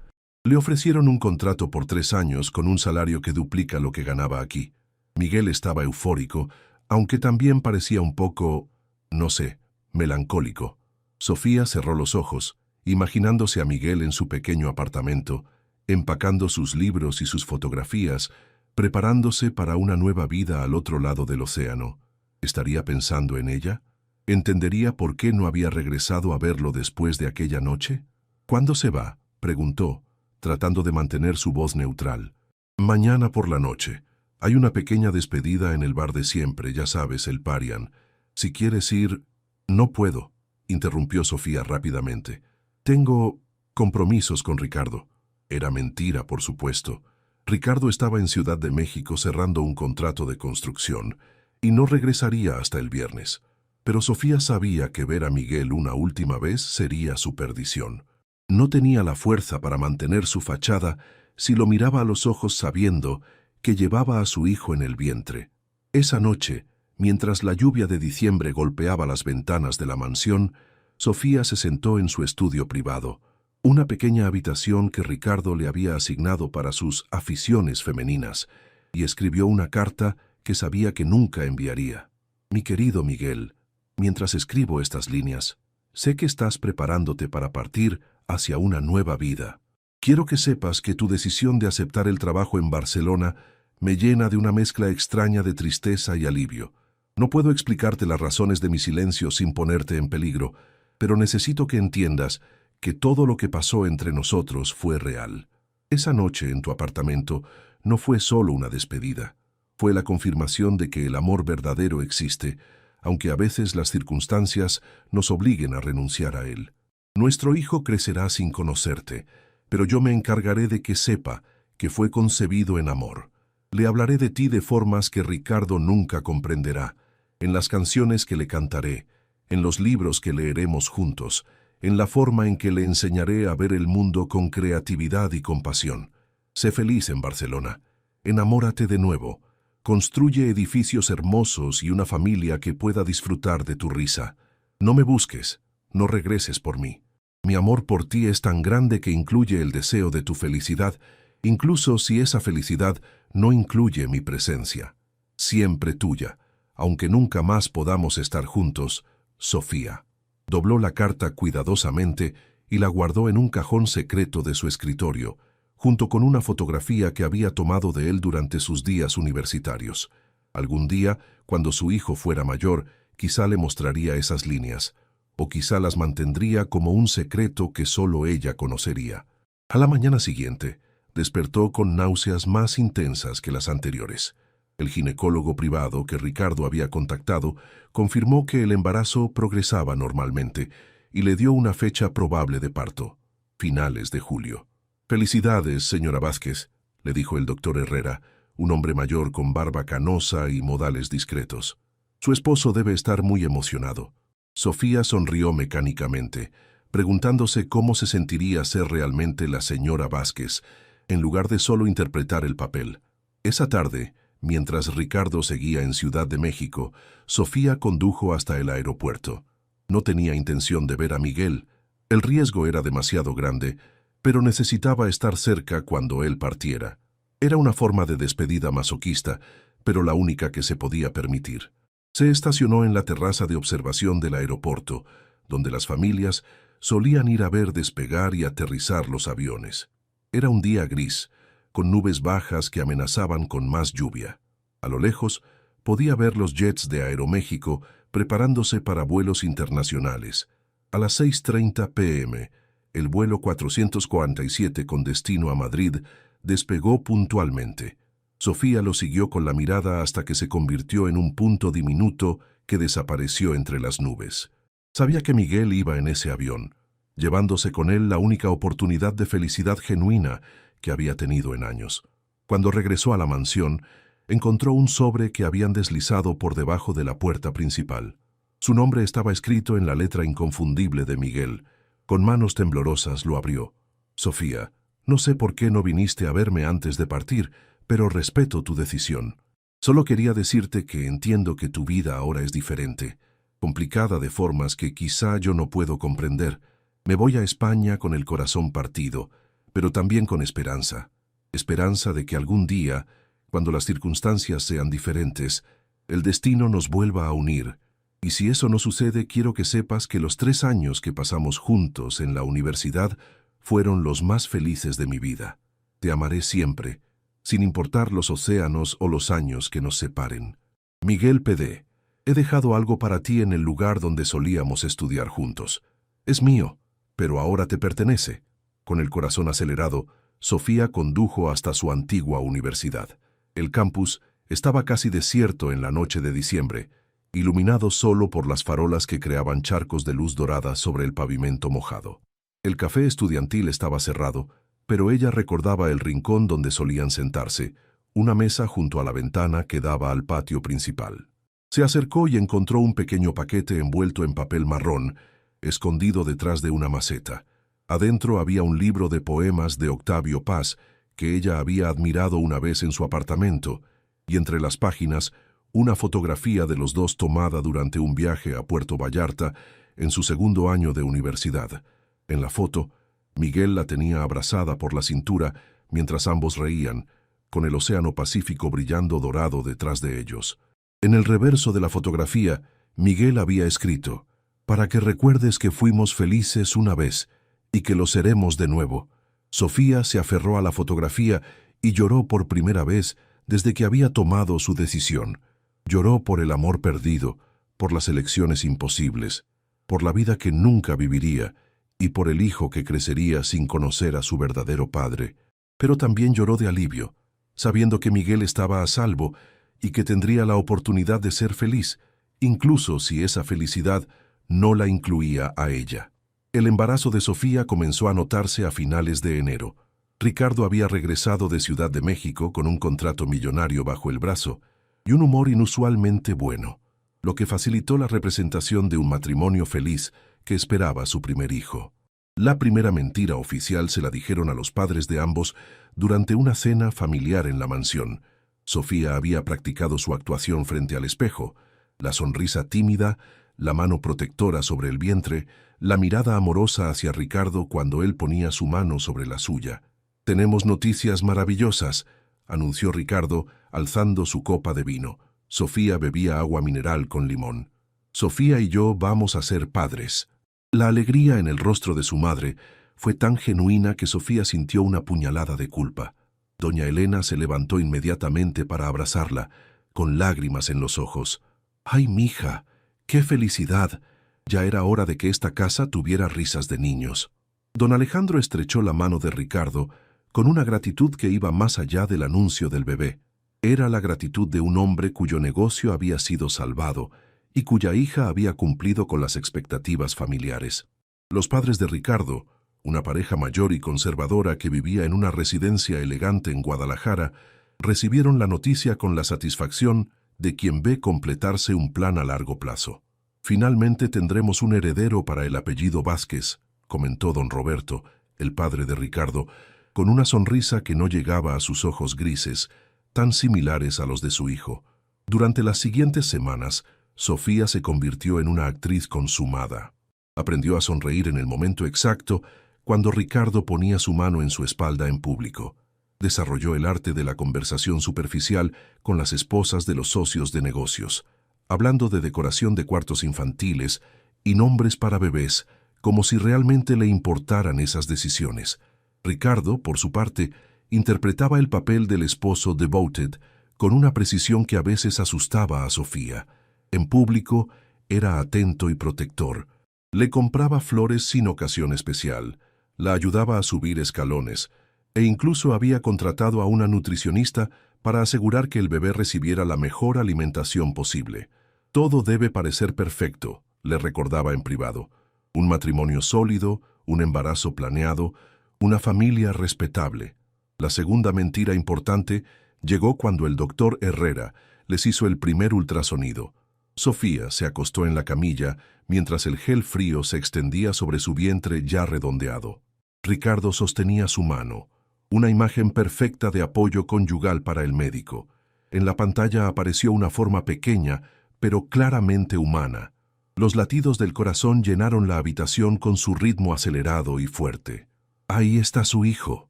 Le ofrecieron un contrato por 3 años con un salario que duplica lo que ganaba aquí. Miguel estaba eufórico, aunque también parecía un poco, no sé, melancólico. Sofía cerró los ojos, imaginándose a Miguel en su pequeño apartamento, empacando sus libros y sus fotografías, preparándose para una nueva vida al otro lado del océano. ¿Estaría pensando en ella? ¿Entendería por qué no había regresado a verlo después de aquella noche? ¿Cuándo se va?, preguntó, tratando de mantener su voz neutral. Mañana por la noche. Hay una pequeña despedida en el bar de siempre, ya sabes, el Parian. Si quieres ir... No puedo, interrumpió Sofía rápidamente. Tengo compromisos con Ricardo. Era mentira, por supuesto. Ricardo estaba en Ciudad de México cerrando un contrato de construcción y no regresaría hasta el viernes. Pero Sofía sabía que ver a Miguel una última vez sería su perdición. No tenía la fuerza para mantener su fachada si lo miraba a los ojos sabiendo que llevaba a su hijo en el vientre. Esa noche, mientras la lluvia de diciembre golpeaba las ventanas de la mansión, Sofía se sentó en su estudio privado, una pequeña habitación que Ricardo le había asignado para sus aficiones femeninas, y escribió una carta que sabía que nunca enviaría. Mi querido Miguel, mientras escribo estas líneas, sé que estás preparándote para partir hacia una nueva vida. Quiero que sepas que tu decisión de aceptar el trabajo en Barcelona me llena de una mezcla extraña de tristeza y alivio. No puedo explicarte las razones de mi silencio sin ponerte en peligro, pero necesito que entiendas que todo lo que pasó entre nosotros fue real. Esa noche en tu apartamento no fue solo una despedida, fue la confirmación de que el amor verdadero existe, aunque a veces las circunstancias nos obliguen a renunciar a él. Nuestro hijo crecerá sin conocerte, pero yo me encargaré de que sepa que fue concebido en amor. Le hablaré de ti de formas que Ricardo nunca comprenderá, en las canciones que le cantaré, en los libros que leeremos juntos, en la forma en que le enseñaré a ver el mundo con creatividad y compasión. Sé feliz en Barcelona. Enamórate de nuevo. Construye edificios hermosos y una familia que pueda disfrutar de tu risa. No me busques, no regreses por mí. Mi amor por ti es tan grande que incluye el deseo de tu felicidad, incluso si esa felicidad no incluye mi presencia. Siempre tuya, aunque nunca más podamos estar juntos, Sofía. Dobló la carta cuidadosamente y la guardó en un cajón secreto de su escritorio, junto con una fotografía que había tomado de él durante sus días universitarios. Algún día, cuando su hijo fuera mayor, quizá le mostraría esas líneas, o quizá las mantendría como un secreto que solo ella conocería. A la mañana siguiente, despertó con náuseas más intensas que las anteriores. El ginecólogo privado que Ricardo había contactado confirmó que el embarazo progresaba normalmente y le dio una fecha probable de parto, finales de julio. «Felicidades, señora Vázquez», le dijo el doctor Herrera, un hombre mayor con barba canosa y modales discretos. «Su esposo debe estar muy emocionado». Sofía sonrió mecánicamente, preguntándose cómo se sentiría ser realmente la señora Vázquez, en lugar de solo interpretar el papel. Esa tarde, mientras Ricardo seguía en Ciudad de México, Sofía condujo hasta el aeropuerto. No tenía intención de ver a Miguel. El riesgo era demasiado grande, pero necesitaba estar cerca cuando él partiera. Era una forma de despedida masoquista, pero la única que se podía permitir. Se estacionó en la terraza de observación del aeropuerto, donde las familias solían ir a ver despegar y aterrizar los aviones. Era un día gris, con nubes bajas que amenazaban con más lluvia. A lo lejos, podía ver los jets de Aeroméxico preparándose para vuelos internacionales. A las 6:30 p.m., el vuelo 447 con destino a Madrid despegó puntualmente. Sofía lo siguió con la mirada hasta que se convirtió en un punto diminuto que desapareció entre las nubes. Sabía que Miguel iba en ese avión, llevándose con él la única oportunidad de felicidad genuina que había tenido en años. Cuando regresó a la mansión, encontró un sobre que habían deslizado por debajo de la puerta principal. Su nombre estaba escrito en la letra inconfundible de Miguel. Con manos temblorosas lo abrió. «Sofía, no sé por qué no viniste a verme antes de partir, pero respeto tu decisión. Solo quería decirte que entiendo que tu vida ahora es diferente, complicada de formas que quizá yo no puedo comprender. Me voy a España con el corazón partido, pero también con esperanza. Esperanza de que algún día, cuando las circunstancias sean diferentes, el destino nos vuelva a unir Y si eso no sucede, quiero que sepas que los 3 años que pasamos juntos en la universidad fueron los más felices de mi vida. Te amaré siempre, sin importar los océanos o los años que nos separen. Miguel PD. He dejado algo para ti en el lugar donde solíamos estudiar juntos. Es mío, pero ahora te pertenece. Con el corazón acelerado, Sofía condujo hasta su antigua universidad. El campus estaba casi desierto en la noche de diciembre, iluminado solo por las farolas que creaban charcos de luz dorada sobre el pavimento mojado. El café estudiantil estaba cerrado, pero ella recordaba el rincón donde solían sentarse, una mesa junto a la ventana que daba al patio principal. Se acercó y encontró un pequeño paquete envuelto en papel marrón, escondido detrás de una maceta. Adentro había un libro de poemas de Octavio Paz, que ella había admirado una vez en su apartamento, y entre las páginas, una fotografía de los dos tomada durante un viaje a Puerto Vallarta en su segundo año de universidad. En la foto, Miguel la tenía abrazada por la cintura mientras ambos reían, con el océano Pacífico brillando dorado detrás de ellos. En el reverso de la fotografía, Miguel había escrito: «Para que recuerdes que fuimos felices una vez y que lo seremos de nuevo». Sofía se aferró a la fotografía y lloró por primera vez desde que había tomado su decisión. Lloró por el amor perdido, por las elecciones imposibles, por la vida que nunca viviría y por el hijo que crecería sin conocer a su verdadero padre. Pero también lloró de alivio, sabiendo que Miguel estaba a salvo y que tendría la oportunidad de ser feliz, incluso si esa felicidad no la incluía a ella. El embarazo de Sofía comenzó a notarse a finales de enero. Ricardo había regresado de Ciudad de México con un contrato millonario bajo el brazo y un humor inusualmente bueno, lo que facilitó la representación de un matrimonio feliz que esperaba su primer hijo. La primera mentira oficial se la dijeron a los padres de ambos durante una cena familiar en la mansión. Sofía había practicado su actuación frente al espejo, la sonrisa tímida, la mano protectora sobre el vientre, la mirada amorosa hacia Ricardo cuando él ponía su mano sobre la suya. «Tenemos noticias maravillosas», anunció Ricardo, alzando su copa de vino. Sofía bebía agua mineral con limón. «Sofía y yo vamos a ser padres». La alegría en el rostro de su madre fue tan genuina que Sofía sintió una puñalada de culpa. Doña Elena se levantó inmediatamente para abrazarla, con lágrimas en los ojos. «¡Ay, mija! ¡Qué felicidad! Ya era hora de que esta casa tuviera risas de niños». Don Alejandro estrechó la mano de Ricardo con una gratitud que iba más allá del anuncio del bebé. Era la gratitud de un hombre cuyo negocio había sido salvado y cuya hija había cumplido con las expectativas familiares. Los padres de Ricardo, una pareja mayor y conservadora que vivía en una residencia elegante en Guadalajara, recibieron la noticia con la satisfacción de quien ve completarse un plan a largo plazo. «Finalmente tendremos un heredero para el apellido Vázquez», comentó don Roberto, el padre de Ricardo, con una sonrisa que no llegaba a sus ojos grises, tan similares a los de su hijo. Durante las siguientes semanas, Sofía se convirtió en una actriz consumada. Aprendió a sonreír en el momento exacto cuando Ricardo ponía su mano en su espalda en público. Desarrolló el arte de la conversación superficial con las esposas de los socios de negocios, hablando de decoración de cuartos infantiles y nombres para bebés, como si realmente le importaran esas decisiones. Ricardo, por su parte, interpretaba el papel del esposo devoted con una precisión que a veces asustaba a Sofía. En público, era atento y protector. Le compraba flores sin ocasión especial, la ayudaba a subir escalones, e incluso había contratado a una nutricionista para asegurar que el bebé recibiera la mejor alimentación posible. «Todo debe parecer perfecto», le recordaba en privado. «Un matrimonio sólido, un embarazo planeado, una familia respetable». La segunda mentira importante llegó cuando el doctor Herrera les hizo el primer ultrasonido. Sofía se acostó en la camilla mientras el gel frío se extendía sobre su vientre ya redondeado. Ricardo sostenía su mano, una imagen perfecta de apoyo conyugal para el médico. En la pantalla apareció una forma pequeña, pero claramente humana. Los latidos del corazón llenaron la habitación con su ritmo acelerado y fuerte. «Ahí está su hijo»,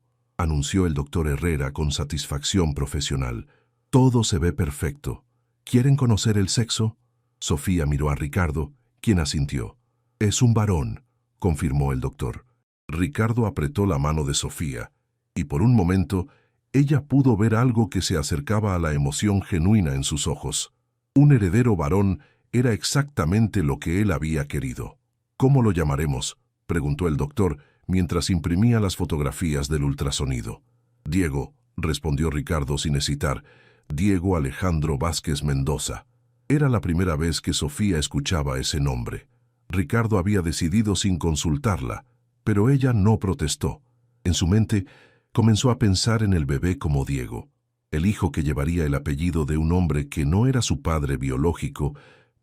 anunció el doctor Herrera con satisfacción profesional. «Todo se ve perfecto. ¿Quieren conocer el sexo?» Sofía miró a Ricardo, quien asintió. «Es un varón», confirmó el doctor. Ricardo apretó la mano de Sofía, y por un momento ella pudo ver algo que se acercaba a la emoción genuina en sus ojos. Un heredero varón era exactamente lo que él había querido. «¿Cómo lo llamaremos?», preguntó el doctor mientras imprimía las fotografías del ultrasonido. «Diego», respondió Ricardo sin hesitar, «Diego Alejandro Vázquez Mendoza». Era la primera vez que Sofía escuchaba ese nombre. Ricardo había decidido sin consultarla, pero ella no protestó. En su mente comenzó a pensar en el bebé como Diego, el hijo que llevaría el apellido de un hombre que no era su padre biológico,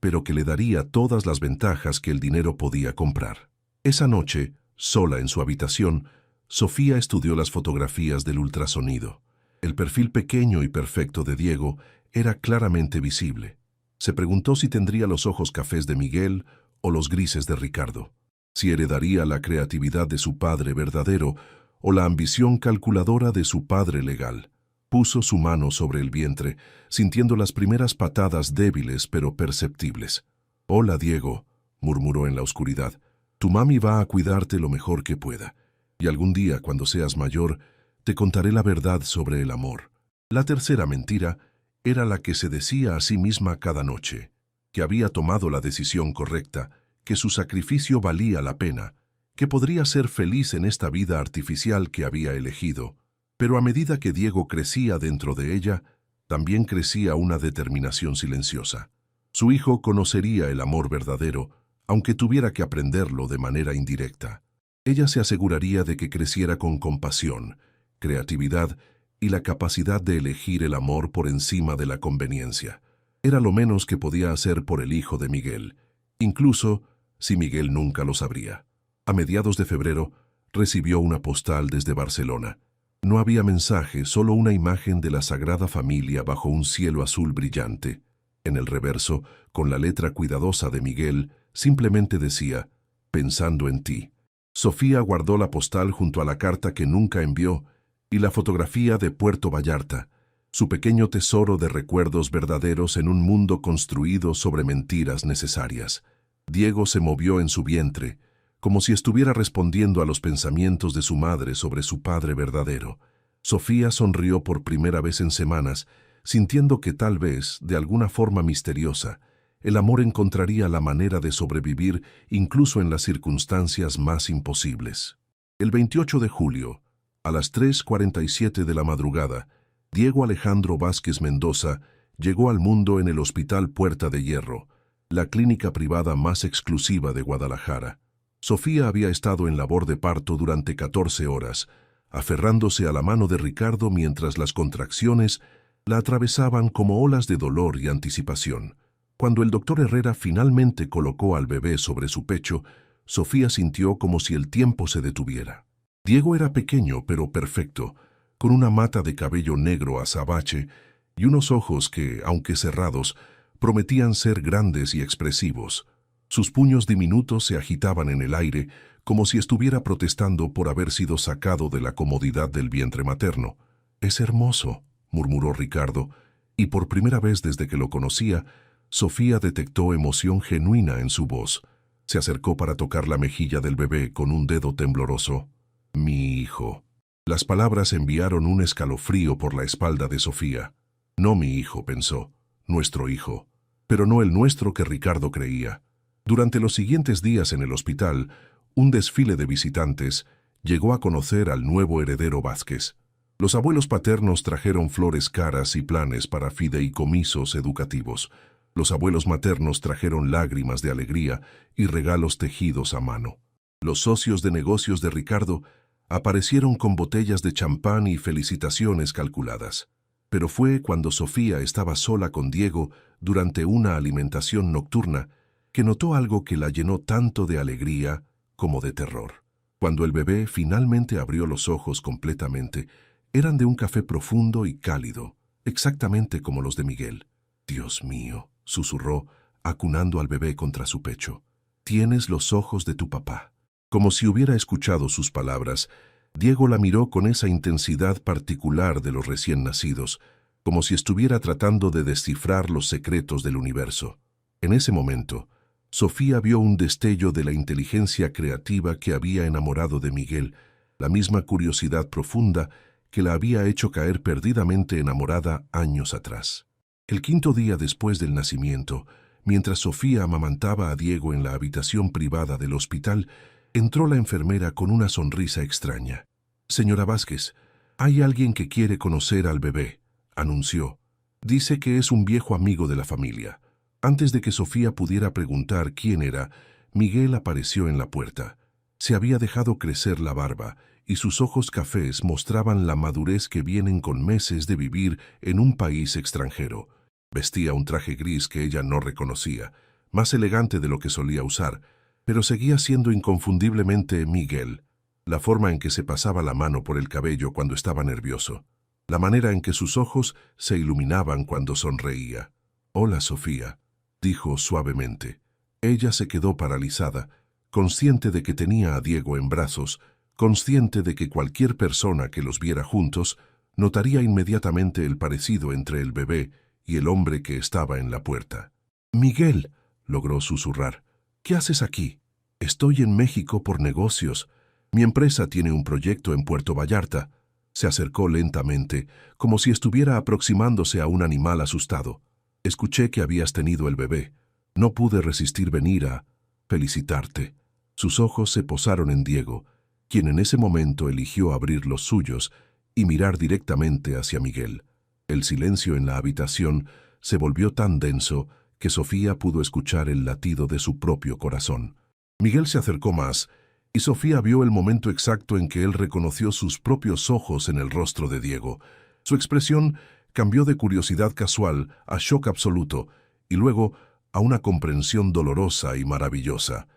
pero que le daría todas las ventajas que el dinero podía comprar. Esa noche, sola en su habitación, Sofía estudió las fotografías del ultrasonido. El perfil pequeño y perfecto de Diego era claramente visible. Se preguntó si tendría los ojos cafés de Miguel o los grises de Ricardo, si heredaría la creatividad de su padre verdadero o la ambición calculadora de su padre legal. Puso su mano sobre el vientre, sintiendo las primeras patadas débiles pero perceptibles. «Hola, Diego», murmuró en la oscuridad. «Tu mami va a cuidarte lo mejor que pueda, y algún día, cuando seas mayor, te contaré la verdad sobre el amor». La tercera mentira era la que se decía a sí misma cada noche, que había tomado la decisión correcta, que su sacrificio valía la pena, que podría ser feliz en esta vida artificial que había elegido. Pero a medida que Diego crecía dentro de ella, también crecía una determinación silenciosa. Su hijo conocería el amor verdadero, aunque tuviera que aprenderlo de manera indirecta. Ella se aseguraría de que creciera con compasión, creatividad y la capacidad de elegir el amor por encima de la conveniencia. Era lo menos que podía hacer por el hijo de Miguel, incluso si Miguel nunca lo sabría. A mediados de febrero, recibió una postal desde Barcelona. No había mensaje, solo una imagen de la Sagrada Familia bajo un cielo azul brillante. En el reverso, con la letra cuidadosa de Miguel, simplemente decía, «Pensando en ti». Sofía guardó la postal junto a la carta que nunca envió y la fotografía de Puerto Vallarta, su pequeño tesoro de recuerdos verdaderos en un mundo construido sobre mentiras necesarias. Diego se movió en su vientre, como si estuviera respondiendo a los pensamientos de su madre sobre su padre verdadero. Sofía sonrió por primera vez en semanas, sintiendo que tal vez, de alguna forma misteriosa, el amor encontraría la manera de sobrevivir incluso en las circunstancias más imposibles. El 28 de julio, a las 3:47 de la madrugada, Diego Alejandro Vázquez Mendoza llegó al mundo en el Hospital Puerta de Hierro, la clínica privada más exclusiva de Guadalajara. Sofía había estado en labor de parto durante 14 horas, aferrándose a la mano de Ricardo mientras las contracciones la atravesaban como olas de dolor y anticipación. Cuando el doctor Herrera finalmente colocó al bebé sobre su pecho, Sofía sintió como si el tiempo se detuviera. Diego era pequeño pero perfecto, con una mata de cabello negro azabache y unos ojos que, aunque cerrados, prometían ser grandes y expresivos. Sus puños diminutos se agitaban en el aire como si estuviera protestando por haber sido sacado de la comodidad del vientre materno. «Es hermoso», murmuró Ricardo, y por primera vez desde que lo conocía, Sofía detectó emoción genuina en su voz. Se acercó para tocar la mejilla del bebé con un dedo tembloroso. «Mi hijo». Las palabras enviaron un escalofrío por la espalda de Sofía. «No mi hijo», pensó, «nuestro hijo». Pero no el nuestro que Ricardo creía. Durante los siguientes días en el hospital, un desfile de visitantes llegó a conocer al nuevo heredero Vázquez. Los abuelos paternos trajeron flores caras y planes para fideicomisos educativos. Los abuelos maternos trajeron lágrimas de alegría y regalos tejidos a mano. Los socios de negocios de Ricardo aparecieron con botellas de champán y felicitaciones calculadas. Pero fue cuando Sofía estaba sola con Diego durante una alimentación nocturna que notó algo que la llenó tanto de alegría como de terror. Cuando el bebé finalmente abrió los ojos completamente, eran de un café profundo y cálido, exactamente como los de Miguel. «Dios mío», susurró, acunando al bebé contra su pecho. «Tienes los ojos de tu papá». Como si hubiera escuchado sus palabras, Diego la miró con esa intensidad particular de los recién nacidos, como si estuviera tratando de descifrar los secretos del universo. En ese momento, Sofía vio un destello de la inteligencia creativa que había enamorado de Miguel, la misma curiosidad profunda que la había hecho caer perdidamente enamorada años atrás. El quinto día después del nacimiento, mientras Sofía amamantaba a Diego en la habitación privada del hospital, entró la enfermera con una sonrisa extraña. «Señora Vázquez, hay alguien que quiere conocer al bebé», anunció. «Dice que es un viejo amigo de la familia». Antes de que Sofía pudiera preguntar quién era, Miguel apareció en la puerta. Se había dejado crecer la barba y sus ojos cafés mostraban la madurez que vienen con meses de vivir en un país extranjero. Vestía un traje gris que ella no reconocía, más elegante de lo que solía usar, pero seguía siendo inconfundiblemente Miguel. La forma en que se pasaba la mano por el cabello cuando estaba nervioso, la manera en que sus ojos se iluminaban cuando sonreía. «Hola, Sofía», dijo suavemente. Ella se quedó paralizada, consciente de que tenía a Diego en brazos, consciente de que cualquier persona que los viera juntos notaría inmediatamente el parecido entre el bebé y el hombre que estaba en la puerta. «Miguel», logró susurrar, «¿qué haces aquí?» «Estoy en México por negocios. Mi empresa tiene un proyecto en Puerto Vallarta». Se acercó lentamente, como si estuviera aproximándose a un animal asustado. «Escuché que habías tenido el bebé. No pude resistir venir a felicitarte». Sus ojos se posaron en Diego, quien en ese momento eligió abrir los suyos y mirar directamente hacia Miguel. El silencio en la habitación se volvió tan denso que Sofía pudo escuchar el latido de su propio corazón. Miguel se acercó más, y Sofía vio el momento exacto en que él reconoció sus propios ojos en el rostro de Diego. Su expresión cambió de curiosidad casual a shock absoluto, y luego a una comprensión dolorosa y maravillosa.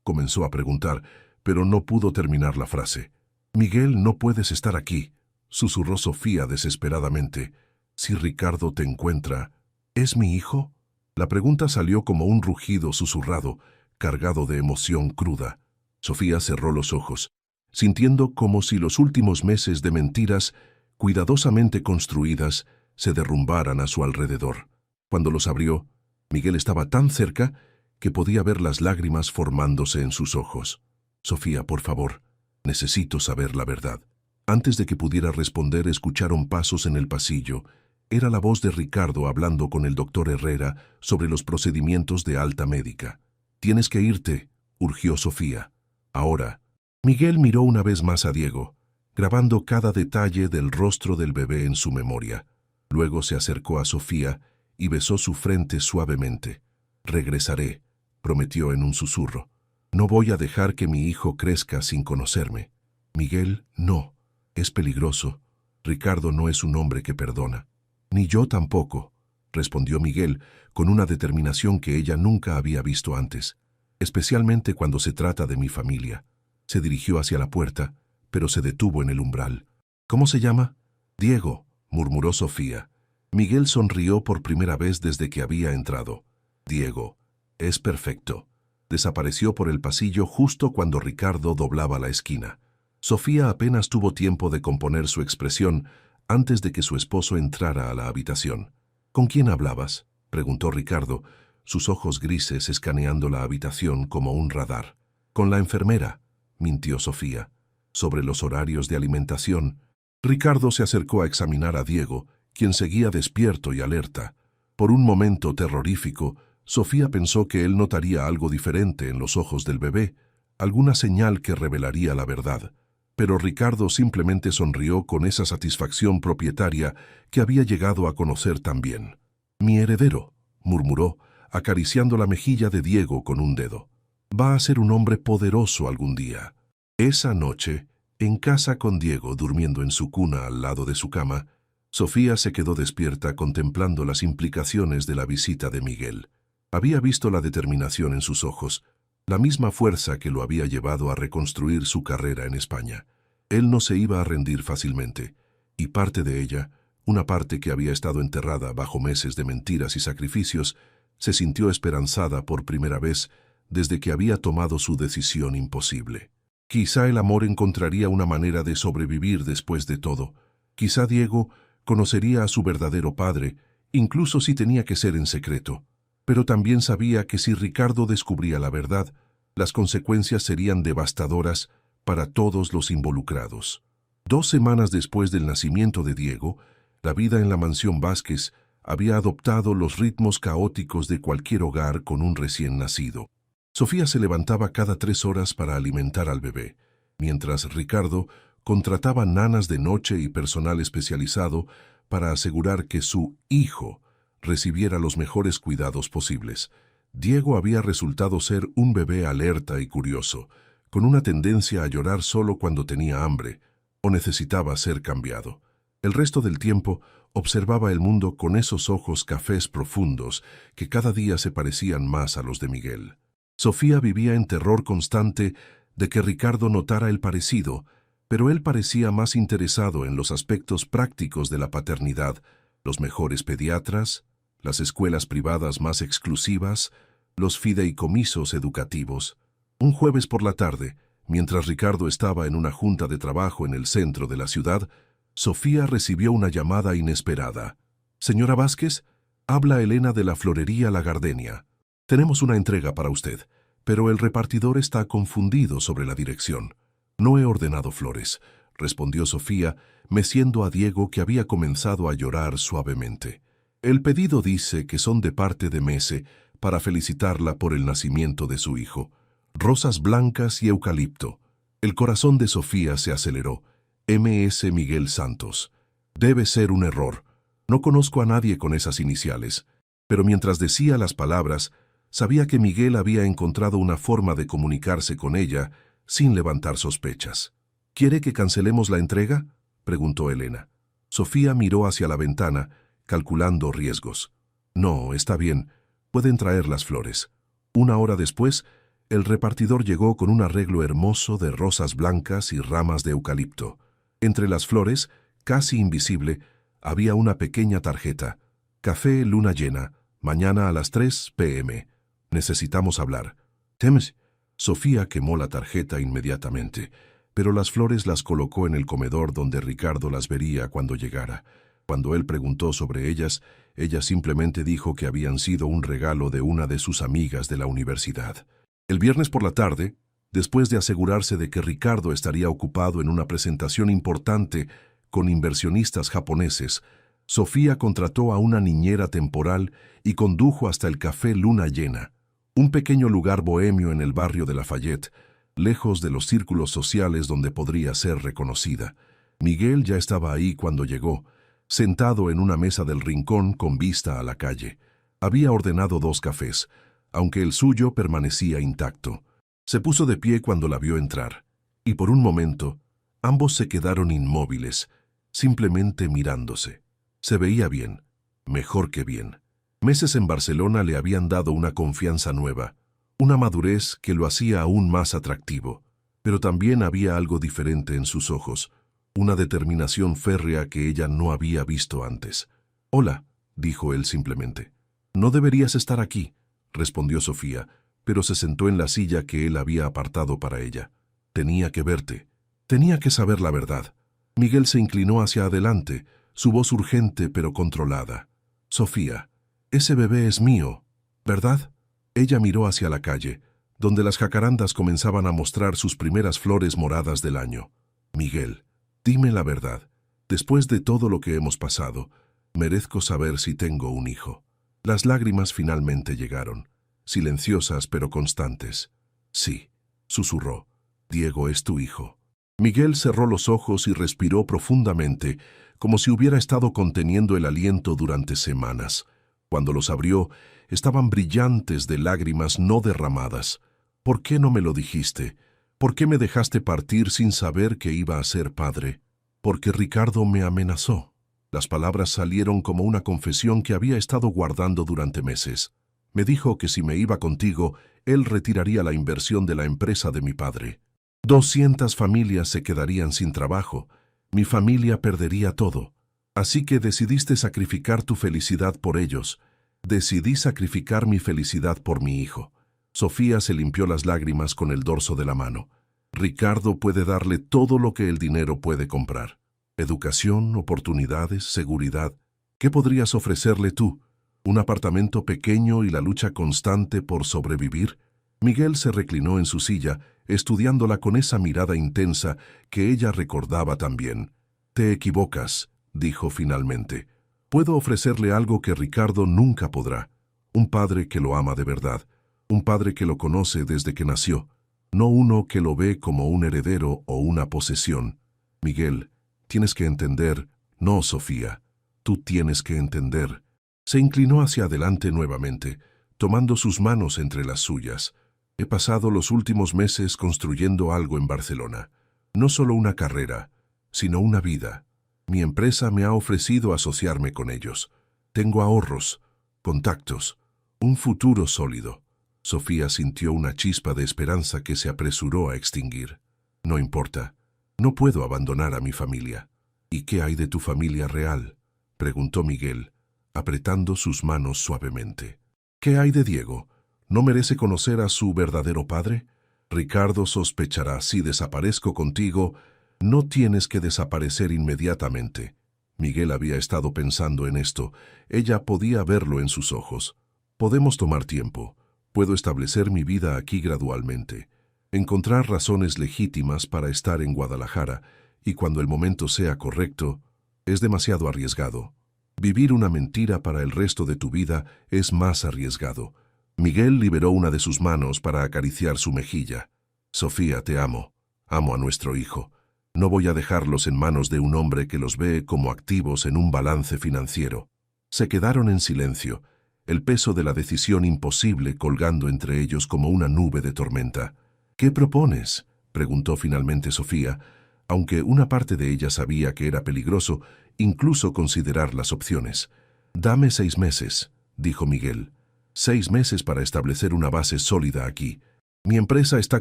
Comenzó a preguntar, pero no pudo terminar la frase. «Miguel, no puedes estar aquí», susurró Sofía desesperadamente. «Si Ricardo te encuentra, ¿es mi hijo?». La pregunta salió como un rugido susurrado, cargado de emoción cruda. Sofía cerró los ojos, sintiendo como si los últimos meses de mentiras cuidadosamente construidas se derrumbaran a su alrededor. Cuando los abrió, Miguel estaba tan cerca que podía ver las lágrimas formándose en sus ojos. «Sofía, por favor, necesito saber la verdad». Antes de que pudiera responder, escucharon pasos en el pasillo. Era la voz de Ricardo hablando con el doctor Herrera sobre los procedimientos de alta médica. «Tienes que irte», urgió Sofía. «Ahora». Miguel miró una vez más a Diego, grabando cada detalle del rostro del bebé en su memoria. Luego se acercó a Sofía y besó su frente suavemente. «Regresaré», prometió en un susurro. «No voy a dejar que mi hijo crezca sin conocerme». «Miguel, no. Es peligroso. Ricardo no es un hombre que perdona». «Ni yo tampoco», respondió Miguel con una determinación que ella nunca había visto antes, especialmente cuando se trata de mi familia. Se dirigió hacia la puerta, pero se detuvo en el umbral. «¿Cómo se llama?» «Diego», murmuró Sofía. Miguel sonrió por primera vez desde que había entrado. «Diego, es perfecto». Desapareció por el pasillo justo cuando Ricardo doblaba la esquina. Sofía apenas tuvo tiempo de componer su expresión antes de que su esposo entrara a la habitación. «¿Con quién hablabas?», preguntó Ricardo, sus ojos grises escaneando la habitación como un radar. «Con la enfermera», mintió Sofía. «Sobre los horarios de alimentación». Ricardo se acercó a examinar a Diego, quien seguía despierto y alerta. Por un momento terrorífico, Sofía pensó que él notaría algo diferente en los ojos del bebé, alguna señal que revelaría la verdad. Pero Ricardo simplemente sonrió con esa satisfacción propietaria que había llegado a conocer tan bien. «Mi heredero», murmuró, acariciando la mejilla de Diego con un dedo. «Va a ser un hombre poderoso algún día». Esa noche, en casa con Diego durmiendo en su cuna al lado de su cama, Sofía se quedó despierta contemplando las implicaciones de la visita de Miguel. Había visto la determinación en sus ojos, la misma fuerza que lo había llevado a reconstruir su carrera en España. Él no se iba a rendir fácilmente, y parte de ella, una parte que había estado enterrada bajo meses de mentiras y sacrificios, se sintió esperanzada por primera vez desde que había tomado su decisión imposible. Quizá el amor encontraría una manera de sobrevivir después de todo. Quizá Diego conocería a su verdadero padre, incluso si tenía que ser en secreto. Pero también sabía que si Ricardo descubría la verdad, las consecuencias serían devastadoras para todos los involucrados. 2 semanas después del nacimiento de Diego, la vida en la mansión Vázquez había adoptado los ritmos caóticos de cualquier hogar con un recién nacido. Sofía se levantaba cada 3 horas para alimentar al bebé, mientras Ricardo contrataba nanas de noche y personal especializado para asegurar que su hijo recibiera los mejores cuidados posibles. Diego había resultado ser un bebé alerta y curioso, con una tendencia a llorar solo cuando tenía hambre o necesitaba ser cambiado. El resto del tiempo observaba el mundo con esos ojos cafés profundos que cada día se parecían más a los de Miguel. Sofía vivía en terror constante de que Ricardo notara el parecido, pero él parecía más interesado en los aspectos prácticos de la paternidad, los mejores pediatras, las escuelas privadas más exclusivas, los fideicomisos educativos. Un jueves por la tarde, mientras Ricardo estaba en una junta de trabajo en el centro de la ciudad, Sofía recibió una llamada inesperada. «Señora Vázquez, habla Elena de la florería La Gardenia. Tenemos una entrega para usted, pero el repartidor está confundido sobre la dirección. No he ordenado flores», respondió Sofía, meciendo a Diego, que había comenzado a llorar suavemente. «El pedido dice que son de parte de Mese para felicitarla por el nacimiento de su hijo. Rosas blancas y eucalipto». El corazón de Sofía se aceleró. M.S. Miguel Santos. Debe ser un error. No conozco a nadie con esas iniciales. Pero mientras decía las palabras, sabía que Miguel había encontrado una forma de comunicarse con ella sin levantar sospechas. «¿Quiere que cancelemos la entrega?», preguntó Elena. Sofía miró hacia la ventana, calculando riesgos. «No, está bien. Pueden traer las flores». 1 hora después, el repartidor llegó con un arreglo hermoso de rosas blancas y ramas de eucalipto. Entre las flores, casi invisible, había una pequeña tarjeta. «Café Luna Llena, mañana a las 3 p.m. Necesitamos hablar». «Temes». Sofía quemó la tarjeta inmediatamente, pero las flores las colocó en el comedor donde Ricardo las vería cuando llegara. Cuando él preguntó sobre ellas, ella simplemente dijo que habían sido un regalo de una de sus amigas de la universidad. El viernes por la tarde, después de asegurarse de que Ricardo estaría ocupado en una presentación importante con inversionistas japoneses, Sofía contrató a una niñera temporal y condujo hasta el Café Luna Llena, un pequeño lugar bohemio en el barrio de Lafayette, lejos de los círculos sociales donde podría ser reconocida. Miguel ya estaba ahí cuando llegó, sentado en una mesa del rincón con vista a la calle. Había ordenado 2 cafés, aunque el suyo permanecía intacto. Se puso de pie cuando la vio entrar, y por un momento, ambos se quedaron inmóviles, simplemente mirándose. Se veía bien, mejor que bien. Meses en Barcelona le habían dado una confianza nueva, una madurez que lo hacía aún más atractivo, pero también había algo diferente en sus ojos, una determinación férrea que ella no había visto antes. «Hola», dijo él simplemente. «No deberías estar aquí», respondió Sofía, pero se sentó en la silla que él había apartado para ella. «Tenía que verte. Tenía que saber la verdad». Miguel se inclinó hacia adelante, su voz urgente pero controlada. «Sofía, ese bebé es mío, ¿verdad?». Ella miró hacia la calle, donde las jacarandas comenzaban a mostrar sus primeras flores moradas del año. «Miguel, dime la verdad. Después de todo lo que hemos pasado, merezco saber si tengo un hijo». Las lágrimas finalmente llegaron, silenciosas pero constantes. «Sí», susurró. «Diego es tu hijo». Miguel cerró los ojos y respiró profundamente, como si hubiera estado conteniendo el aliento durante semanas. Cuando los abrió, estaban brillantes de lágrimas no derramadas. «¿Por qué no me lo dijiste? ¿Por qué me dejaste partir sin saber que iba a ser padre?» «Porque Ricardo me amenazó». Las palabras salieron como una confesión que había estado guardando durante meses. «Me dijo que si me iba contigo, él retiraría la inversión de la empresa de mi padre. 200 familias se quedarían sin trabajo. Mi familia perdería todo. Así que decidiste sacrificar tu felicidad por ellos. Decidí sacrificar mi felicidad por mi hijo». Sofía se limpió las lágrimas con el dorso de la mano. «Ricardo puede darle todo lo que el dinero puede comprar. Educación, oportunidades, seguridad. ¿Qué podrías ofrecerle tú? ¿Un apartamento pequeño y la lucha constante por sobrevivir? Miguel se reclinó en su silla, estudiándola con esa mirada intensa que ella recordaba también. «Te equivocas», dijo finalmente. «Puedo ofrecerle algo que Ricardo nunca podrá. Un padre que lo ama de verdad. Un padre que lo conoce desde que nació. No uno que lo ve como un heredero o una posesión. Miguel, tienes que entender». «No, Sofía. Tú tienes que entender». Se inclinó hacia adelante nuevamente, tomando sus manos entre las suyas. «He pasado los últimos meses construyendo algo en Barcelona. No solo una carrera, sino una vida. Mi empresa me ha ofrecido asociarme con ellos. Tengo ahorros, contactos, un futuro sólido». Sofía sintió una chispa de esperanza que se apresuró a extinguir. «No importa. No puedo abandonar a mi familia». «¿Y qué hay de tu familia real?», preguntó Miguel, apretando sus manos suavemente. «¿Qué hay de Diego? ¿No merece conocer a su verdadero padre? Ricardo sospechará si desaparezco contigo. No tienes que desaparecer inmediatamente». Miguel había estado pensando en esto. Ella podía verlo en sus ojos. «Podemos tomar tiempo. Puedo establecer mi vida aquí gradualmente. Encontrar razones legítimas para estar en Guadalajara, y cuando el momento sea correcto, es demasiado arriesgado. Vivir una mentira para el resto de tu vida es más arriesgado». Miguel liberó una de sus manos para acariciar su mejilla. «Sofía, te amo. Amo a nuestro hijo. No voy a dejarlos en manos de un hombre que los ve como activos en un balance financiero». Se quedaron en silencio, el peso de la decisión imposible colgando entre ellos como una nube de tormenta. «¿Qué propones?», preguntó finalmente Sofía, aunque una parte de ella sabía que era peligroso incluso considerar las opciones. «Dame 6 meses», dijo Miguel. 6 meses para establecer una base sólida aquí. Mi empresa está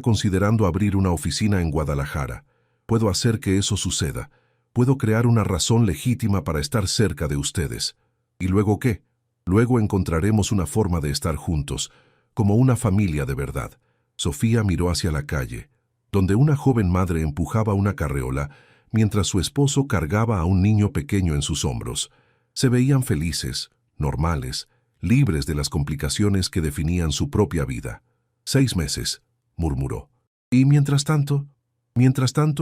considerando abrir una oficina en Guadalajara. Puedo hacer que eso suceda. Puedo crear una razón legítima para estar cerca de ustedes. ¿Y luego qué? Luego encontraremos una forma de estar juntos, como una familia de verdad». Sofía miró hacia la calle, donde una joven madre empujaba una carreola mientras su esposo cargaba a un niño pequeño en sus hombros. Se veían felices, normales, libres de las complicaciones que definían su propia vida. 6 meses, murmuró. «Y mientras tanto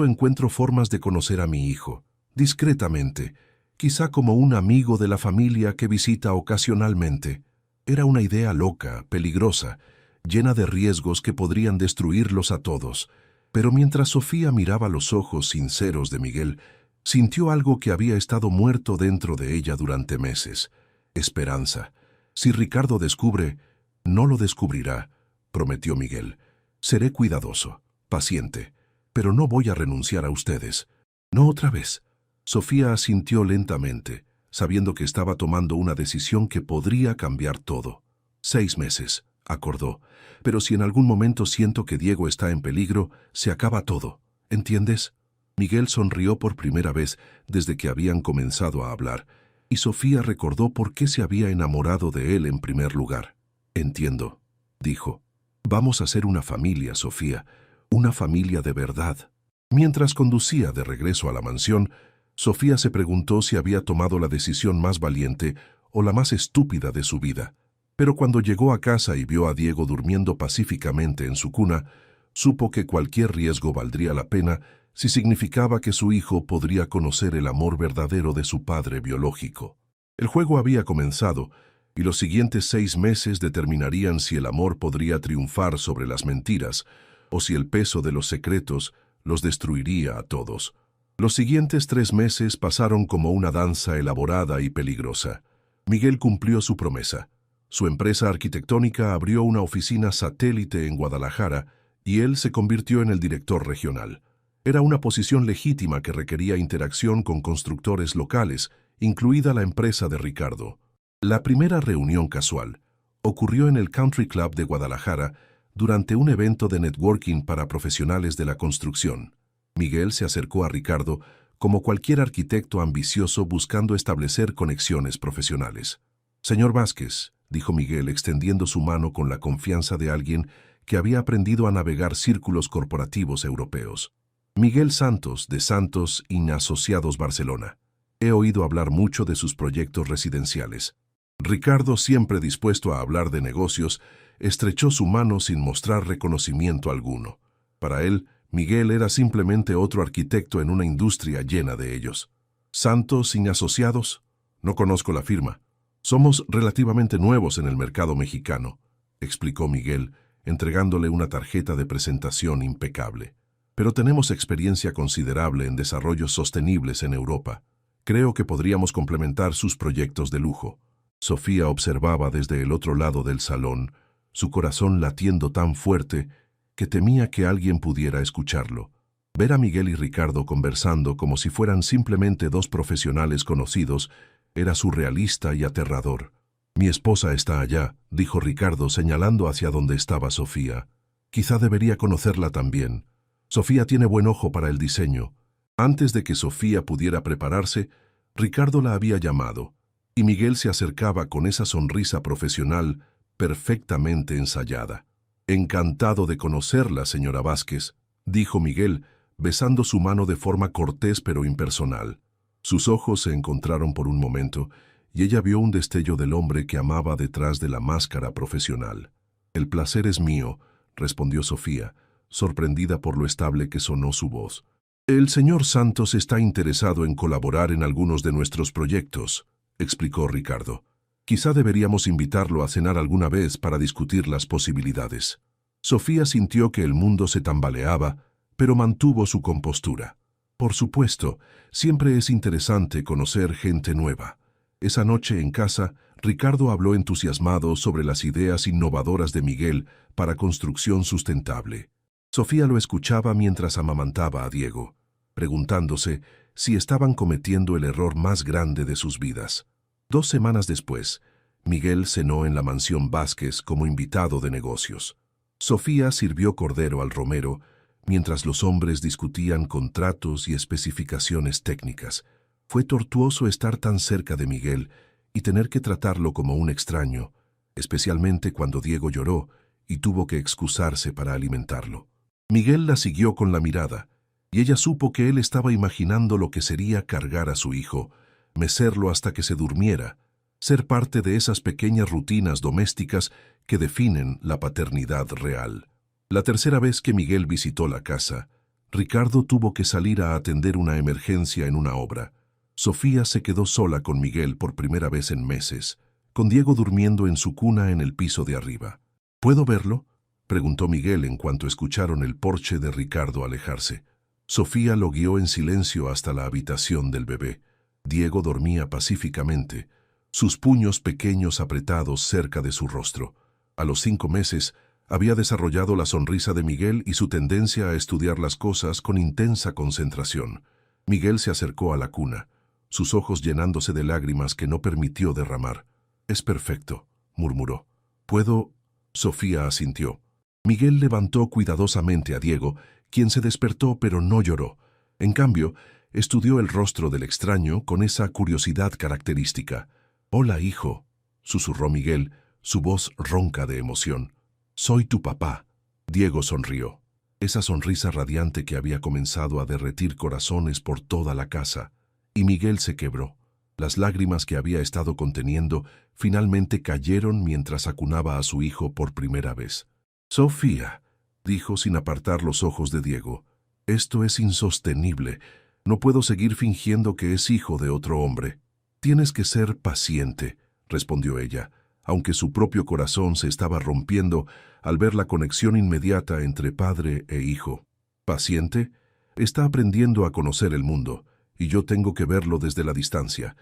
encuentro formas de conocer a mi hijo, discretamente, quizá como un amigo de la familia que visita ocasionalmente». Era una idea loca, peligrosa, llena de riesgos que podrían destruirlos a todos. Pero mientras Sofía miraba los ojos sinceros de Miguel, sintió algo que había estado muerto dentro de ella durante meses: esperanza. «Si Ricardo descubre, no lo descubrirá», prometió Miguel. «Seré cuidadoso, paciente, pero no voy a renunciar a ustedes». «No otra vez». Sofía asintió lentamente, sabiendo que estaba tomando una decisión que podría cambiar todo. 6 meses, acordó, pero si en algún momento siento que Diego está en peligro, se acaba todo. ¿Entiendes? Miguel sonrió por primera vez desde que habían comenzado a hablar, y Sofía recordó por qué se había enamorado de él en primer lugar. «Entiendo», dijo. «Vamos a ser una familia, Sofía, una familia de verdad». Mientras conducía de regreso a la mansión, Sofía se preguntó si había tomado la decisión más valiente o la más estúpida de su vida. Pero cuando llegó a casa y vio a Diego durmiendo pacíficamente en su cuna, supo que cualquier riesgo valdría la pena si significaba que su hijo podría conocer el amor verdadero de su padre biológico. El juego había comenzado, y los siguientes 6 meses determinarían si el amor podría triunfar sobre las mentiras, o si el peso de los secretos los destruiría a todos. Los siguientes 3 meses pasaron como una danza elaborada y peligrosa. Miguel cumplió su promesa. Su empresa arquitectónica abrió una oficina satélite en Guadalajara y él se convirtió en el director regional. Era una posición legítima que requería interacción con constructores locales, incluida la empresa de Ricardo. La primera reunión casual ocurrió en el Country Club de Guadalajara durante un evento de networking para profesionales de la construcción. Miguel se acercó a Ricardo como cualquier arquitecto ambicioso buscando establecer conexiones profesionales. «Señor Vázquez», dijo Miguel extendiendo su mano con la confianza de alguien que había aprendido a navegar círculos corporativos europeos. «Miguel Santos, de Santos y Asociados Barcelona. He oído hablar mucho de sus proyectos residenciales». Ricardo, siempre dispuesto a hablar de negocios, estrechó su mano sin mostrar reconocimiento alguno. Para él, Miguel era simplemente otro arquitecto en una industria llena de ellos. ¿Santos y Asociados? No conozco la firma. Somos relativamente nuevos en el mercado mexicano, explicó Miguel, entregándole una tarjeta de presentación impecable. Pero tenemos experiencia considerable en desarrollos sostenibles en Europa. Creo que podríamos complementar sus proyectos de lujo. Sofía observaba desde el otro lado del salón, su corazón latiendo tan fuerte que temía que alguien pudiera escucharlo. Ver a Miguel y Ricardo conversando como si fueran simplemente dos profesionales conocidos era surrealista y aterrador. «Mi esposa está allá», dijo Ricardo señalando hacia donde estaba Sofía. «Quizá debería conocerla también. Sofía tiene buen ojo para el diseño». Antes de que Sofía pudiera prepararse, Ricardo la había llamado, y Miguel se acercaba con esa sonrisa profesional perfectamente ensayada. «Encantado de conocerla, señora Vázquez», dijo Miguel, besando su mano de forma cortés pero impersonal. Sus ojos se encontraron por un momento, y ella vio un destello del hombre que amaba detrás de la máscara profesional. «El placer es mío», respondió Sofía, sorprendida por lo estable que sonó su voz. «El señor Santos está interesado en colaborar en algunos de nuestros proyectos», explicó Ricardo. «Quizá deberíamos invitarlo a cenar alguna vez para discutir las posibilidades». Sofía sintió que el mundo se tambaleaba, pero mantuvo su compostura. «Por supuesto, siempre es interesante conocer gente nueva». Esa noche en casa, Ricardo habló entusiasmado sobre las ideas innovadoras de Miguel para construcción sustentable. Sofía lo escuchaba mientras amamantaba a Diego, preguntándose si estaban cometiendo el error más grande de sus vidas. 2 semanas después, Miguel cenó en la mansión Vázquez como invitado de negocios. Sofía sirvió cordero al romero, mientras los hombres discutían contratos y especificaciones técnicas. Fue tortuoso estar tan cerca de Miguel y tener que tratarlo como un extraño, especialmente cuando Diego lloró y tuvo que excusarse para alimentarlo. Miguel la siguió con la mirada, y ella supo que él estaba imaginando lo que sería cargar a su hijo, mecerlo hasta que se durmiera, ser parte de esas pequeñas rutinas domésticas que definen la paternidad real. La tercera vez que Miguel visitó la casa, Ricardo tuvo que salir a atender una emergencia en una obra. Sofía se quedó sola con Miguel por primera vez en meses, con Diego durmiendo en su cuna en el piso de arriba. «¿Puedo verlo?», preguntó Miguel en cuanto escucharon el Porsche de Ricardo alejarse. Sofía lo guió en silencio hasta la habitación del bebé. Diego dormía pacíficamente, sus puños pequeños apretados cerca de su rostro. A los 5 meses, había desarrollado la sonrisa de Miguel y su tendencia a estudiar las cosas con intensa concentración. Miguel se acercó a la cuna, sus ojos llenándose de lágrimas que no permitió derramar. «Es perfecto», murmuró. «¿Puedo?» Sofía asintió. Miguel levantó cuidadosamente a Diego, quien se despertó pero no lloró. En cambio, estudió el rostro del extraño con esa curiosidad característica. «Hola, hijo», susurró Miguel, su voz ronca de emoción. «Soy tu papá». Diego sonrió. Esa sonrisa radiante que había comenzado a derretir corazones por toda la casa. Y Miguel se quebró. Las lágrimas que había estado conteniendo finalmente cayeron mientras acunaba a su hijo por primera vez. «Sofía», dijo sin apartar los ojos de Diego, «esto es insostenible. No puedo seguir fingiendo que es hijo de otro hombre». «Tienes que ser paciente», respondió ella, aunque su propio corazón se estaba rompiendo al ver la conexión inmediata entre padre e hijo. «¿Paciente? Está aprendiendo a conocer el mundo, y yo tengo que verlo desde la distancia.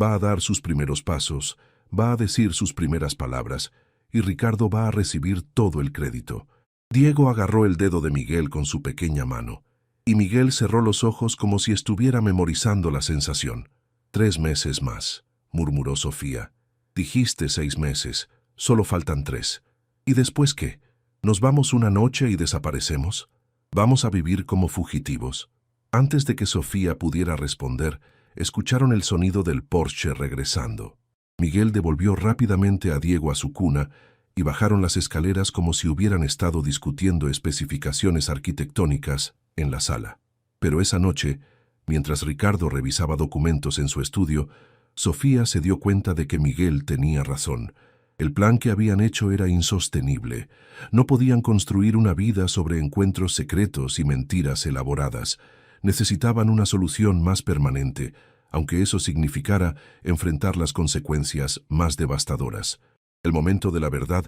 Va a dar sus primeros pasos, va a decir sus primeras palabras, y Ricardo va a recibir todo el crédito». Diego agarró el dedo de Miguel con su pequeña mano, y Miguel cerró los ojos como si estuviera memorizando la sensación. «3 meses más», murmuró Sofía. «Dijiste 6 meses, solo faltan 3. ¿Y después qué? ¿Nos vamos una noche y desaparecemos? ¿Vamos a vivir como fugitivos?» Antes de que Sofía pudiera responder, escucharon el sonido del Porsche regresando. Miguel devolvió rápidamente a Diego a su cuna y bajaron las escaleras como si hubieran estado discutiendo especificaciones arquitectónicas en la sala. Pero esa noche, mientras Ricardo revisaba documentos en su estudio, Sofía se dio cuenta de que Miguel tenía razón. El plan que habían hecho era insostenible. No podían construir una vida sobre encuentros secretos y mentiras elaboradas. Necesitaban una solución más permanente, aunque eso significara enfrentar las consecuencias más devastadoras. El momento de la verdad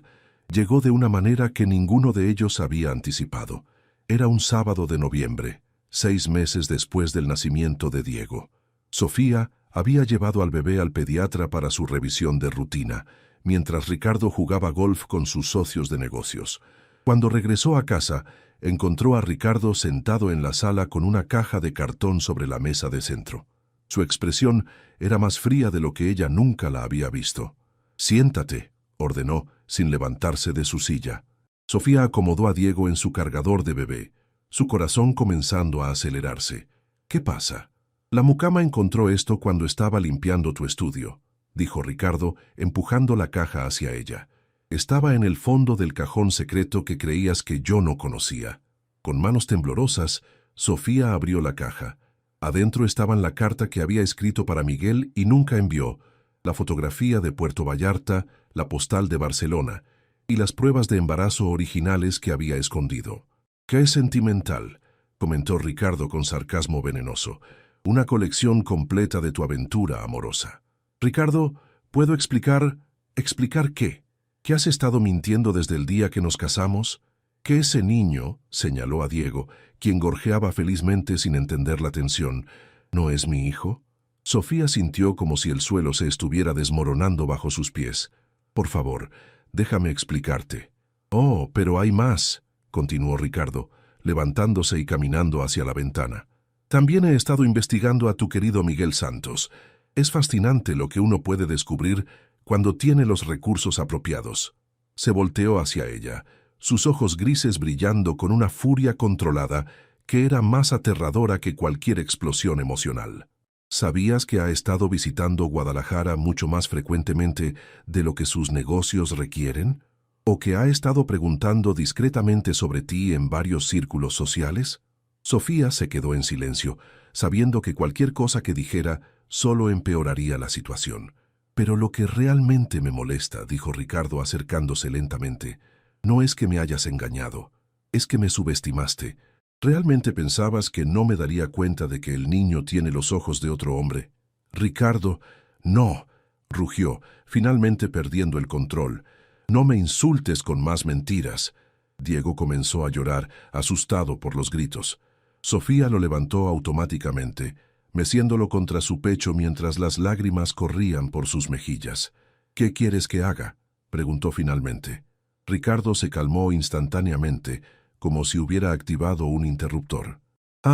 llegó de una manera que ninguno de ellos había anticipado. Era un sábado de noviembre, 6 meses después del nacimiento de Diego. Sofía había llevado al bebé al pediatra para su revisión de rutina, mientras Ricardo jugaba golf con sus socios de negocios. Cuando regresó a casa, encontró a Ricardo sentado en la sala con una caja de cartón sobre la mesa de centro. Su expresión era más fría de lo que ella nunca la había visto. «Siéntate», ordenó, sin levantarse de su silla. Sofía acomodó a Diego en su cargador de bebé, su corazón comenzando a acelerarse. «¿Qué pasa?» «La mucama encontró esto cuando estaba limpiando tu estudio», dijo Ricardo, empujando la caja hacia ella. «Estaba en el fondo del cajón secreto que creías que yo no conocía». Con manos temblorosas, Sofía abrió la caja. Adentro estaban la carta que había escrito para Miguel y nunca envió, la fotografía de Puerto Vallarta, la postal de Barcelona y las pruebas de embarazo originales que había escondido. «Qué sentimental», comentó Ricardo con sarcasmo venenoso. «Una colección completa de tu aventura amorosa». «Ricardo, ¿puedo explicar? ¿Explicar qué? ¿Que has estado mintiendo desde el día que nos casamos? ¿Que ese niño», señaló a Diego, quien gorjeaba felizmente sin entender la tensión, «no es mi hijo?» Sofía sintió como si el suelo se estuviera desmoronando bajo sus pies. «Por favor, déjame explicarte». «Oh, pero hay más», continuó Ricardo, levantándose y caminando hacia la ventana. «También he estado investigando a tu querido Miguel Santos. Es fascinante lo que uno puede descubrir cuando tiene los recursos apropiados». Se volteó hacia ella, sus ojos grises brillando con una furia controlada que era más aterradora que cualquier explosión emocional. «¿Sabías que ha estado visitando Guadalajara mucho más frecuentemente de lo que sus negocios requieren? ¿O que ha estado preguntando discretamente sobre ti en varios círculos sociales?» Sofía se quedó en silencio, sabiendo que cualquier cosa que dijera solo empeoraría la situación. «Pero lo que realmente me molesta», dijo Ricardo acercándose lentamente, «no es que me hayas engañado, es que me subestimaste. ¿Realmente pensabas que no me daría cuenta de que el niño tiene los ojos de otro hombre?» «Ricardo, no», rugió, finalmente perdiendo el control. «No me insultes con más mentiras». Diego comenzó a llorar, asustado por los gritos. Sofía lo levantó automáticamente, meciéndolo contra su pecho mientras las lágrimas corrían por sus mejillas. «¿Qué quieres que haga?», preguntó finalmente. Ricardo se calmó instantáneamente, como si hubiera activado un interruptor.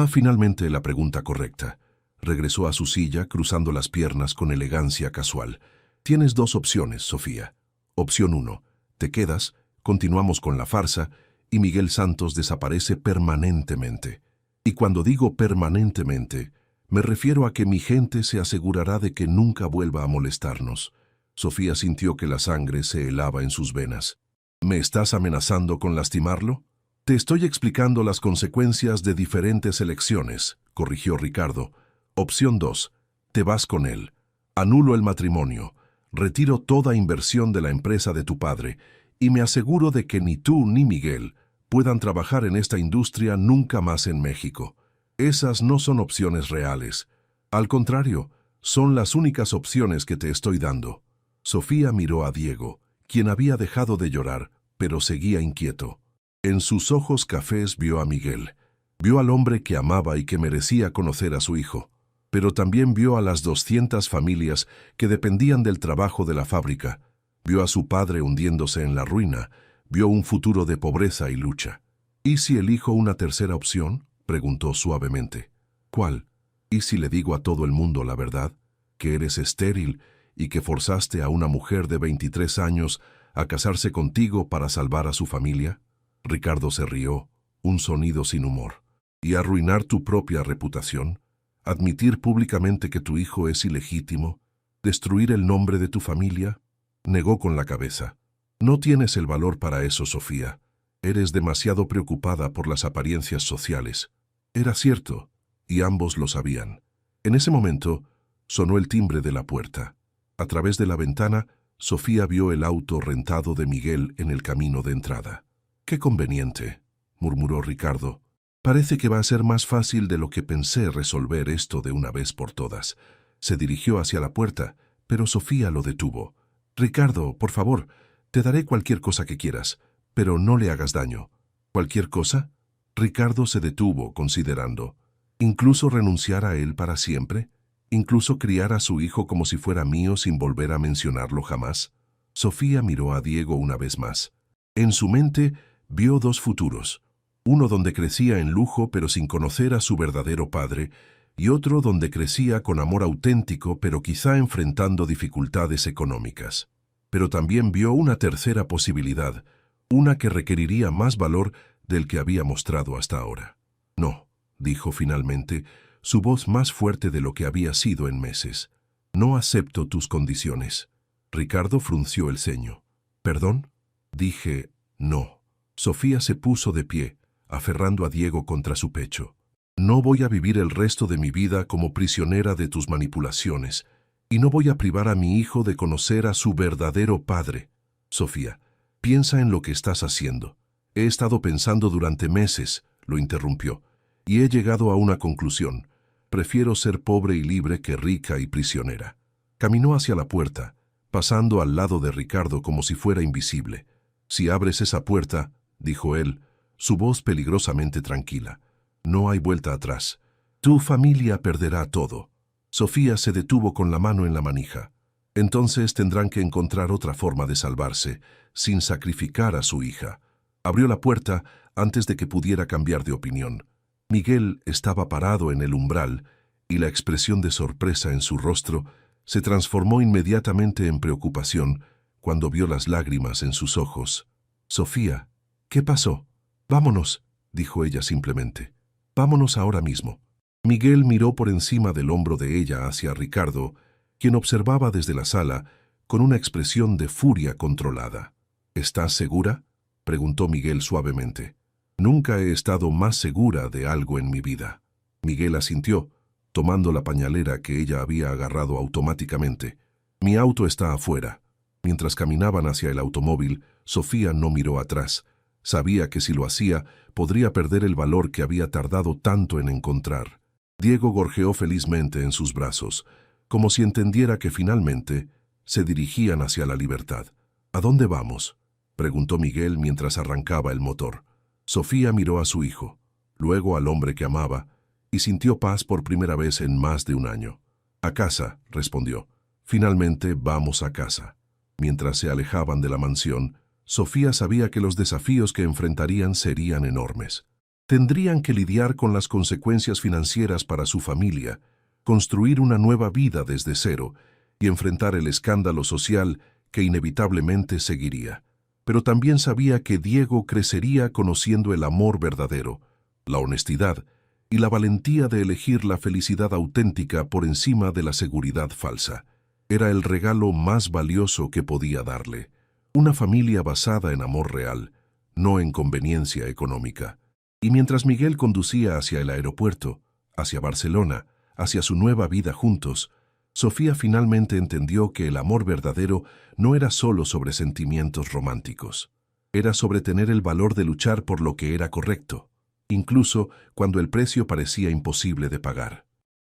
Finalmente la pregunta correcta. Regresó a su silla, cruzando las piernas con elegancia casual. «Tienes 2 opciones, Sofía. Opción 1. Te quedas, continuamos con la farsa, y Miguel Santos desaparece permanentemente. Y cuando digo permanentemente, me refiero a que mi gente se asegurará de que nunca vuelva a molestarnos». Sofía sintió que la sangre se helaba en sus venas. «¿Me estás amenazando con lastimarlo?» «Te estoy explicando las consecuencias de diferentes elecciones», corrigió Ricardo. «Opción 2. Te vas con él. Anulo el matrimonio. Retiro toda inversión de la empresa de tu padre y me aseguro de que ni tú ni Miguel puedan trabajar en esta industria nunca más en México. Esas no son opciones reales. Al contrario, son las únicas opciones que te estoy dando». Sofía miró a Diego, quien había dejado de llorar, pero seguía inquieto. En sus ojos cafés vio a Miguel. Vio al hombre que amaba y que merecía conocer a su hijo. Pero también vio a las 200 familias que dependían del trabajo de la fábrica. Vio a su padre hundiéndose en la ruina. Vio un futuro de pobreza y lucha. «¿Y si elijo una tercera opción?», preguntó suavemente. «¿Cuál? ¿Y si le digo a todo el mundo la verdad? Que eres estéril y que forzaste a una mujer de 23 años a casarse contigo para salvar a su familia». Ricardo se rió, un sonido sin humor. «¿Y arruinar tu propia reputación? ¿Admitir públicamente que tu hijo es ilegítimo? ¿Destruir el nombre de tu familia?». Negó con la cabeza. «No tienes el valor para eso, Sofía. Eres demasiado preocupada por las apariencias sociales». Era cierto, y ambos lo sabían. En ese momento, Sonó el timbre de la puerta. A través de la ventana, Sofía vio el auto rentado de Miguel en el camino de entrada. «Qué conveniente», murmuró Ricardo. «Parece que va a ser más fácil de lo que pensé resolver esto de una vez por todas». Se dirigió hacia la puerta, pero Sofía lo detuvo. «Ricardo, por favor, te daré cualquier cosa que quieras, pero no le hagas daño». «¿Cualquier cosa?». Ricardo se detuvo, considerando. ¿Incluso renunciar a él para siempre? ¿Incluso criar a su hijo como si fuera mío sin volver a mencionarlo jamás? Sofía miró a Diego una vez más. En su mente vio dos futuros, uno donde crecía en lujo pero sin conocer a su verdadero padre, y otro donde crecía con amor auténtico pero quizá enfrentando dificultades económicas. Pero también vio una tercera posibilidad, una que requeriría más valor del que había mostrado hasta ahora. «No», dijo finalmente, su voz más fuerte de lo que había sido en meses. «No acepto tus condiciones». Ricardo frunció el ceño. «¿Perdón?». Dije, «no». Sofía se puso de pie, aferrando a Diego contra su pecho. «No voy a vivir el resto de mi vida como prisionera de tus manipulaciones, y no voy a privar a mi hijo de conocer a su verdadero padre». «Sofía, piensa en lo que estás haciendo». «He estado pensando durante meses», lo interrumpió, «y he llegado a una conclusión. Prefiero ser pobre y libre que rica y prisionera». Caminó hacia la puerta, pasando al lado de Ricardo como si fuera invisible. «Si abres esa puerta», dijo él, su voz peligrosamente tranquila, «no hay vuelta atrás. Tu familia perderá todo». Sofía se detuvo con la mano en la manija. «Entonces tendrán que encontrar otra forma de salvarse, sin sacrificar a su hija». Abrió la puerta antes de que pudiera cambiar de opinión. Miguel estaba parado en el umbral y la expresión de sorpresa en su rostro se transformó inmediatamente en preocupación cuando vio las lágrimas en sus ojos. «Sofía, ¿qué pasó?». «Vámonos», dijo ella simplemente. «Vámonos ahora mismo». Miguel miró por encima del hombro de ella hacia Ricardo, quien observaba desde la sala con una expresión de furia controlada. «¿Estás segura?», preguntó Miguel suavemente. «Nunca he estado más segura de algo en mi vida». Miguel asintió, tomando la pañalera que ella había agarrado automáticamente. «Mi auto está afuera». Mientras caminaban hacia el automóvil, Sofía no miró atrás. Sabía que si lo hacía, podría perder el valor que había tardado tanto en encontrar. Diego gorjeó felizmente en sus brazos, como si entendiera que finalmente se dirigían hacia la libertad. «¿A dónde vamos?», preguntó Miguel mientras arrancaba el motor. Sofía miró a su hijo, luego al hombre que amaba, y sintió paz por primera vez en más de un año. «A casa», respondió. «Finalmente vamos a casa». Mientras se alejaban de la mansión, Sofía sabía que los desafíos que enfrentarían serían enormes. Tendrían que lidiar con las consecuencias financieras para su familia, construir una nueva vida desde cero y enfrentar el escándalo social que inevitablemente seguiría. Pero también sabía que Diego crecería conociendo el amor verdadero, la honestidad y la valentía de elegir la felicidad auténtica por encima de la seguridad falsa. Era el regalo más valioso que podía darle. Una familia basada en amor real, no en conveniencia económica. Y mientras Miguel conducía hacia el aeropuerto, hacia Barcelona, hacia su nueva vida juntos, Sofía finalmente entendió que el amor verdadero no era solo sobre sentimientos románticos. Era sobre tener el valor de luchar por lo que era correcto, incluso cuando el precio parecía imposible de pagar.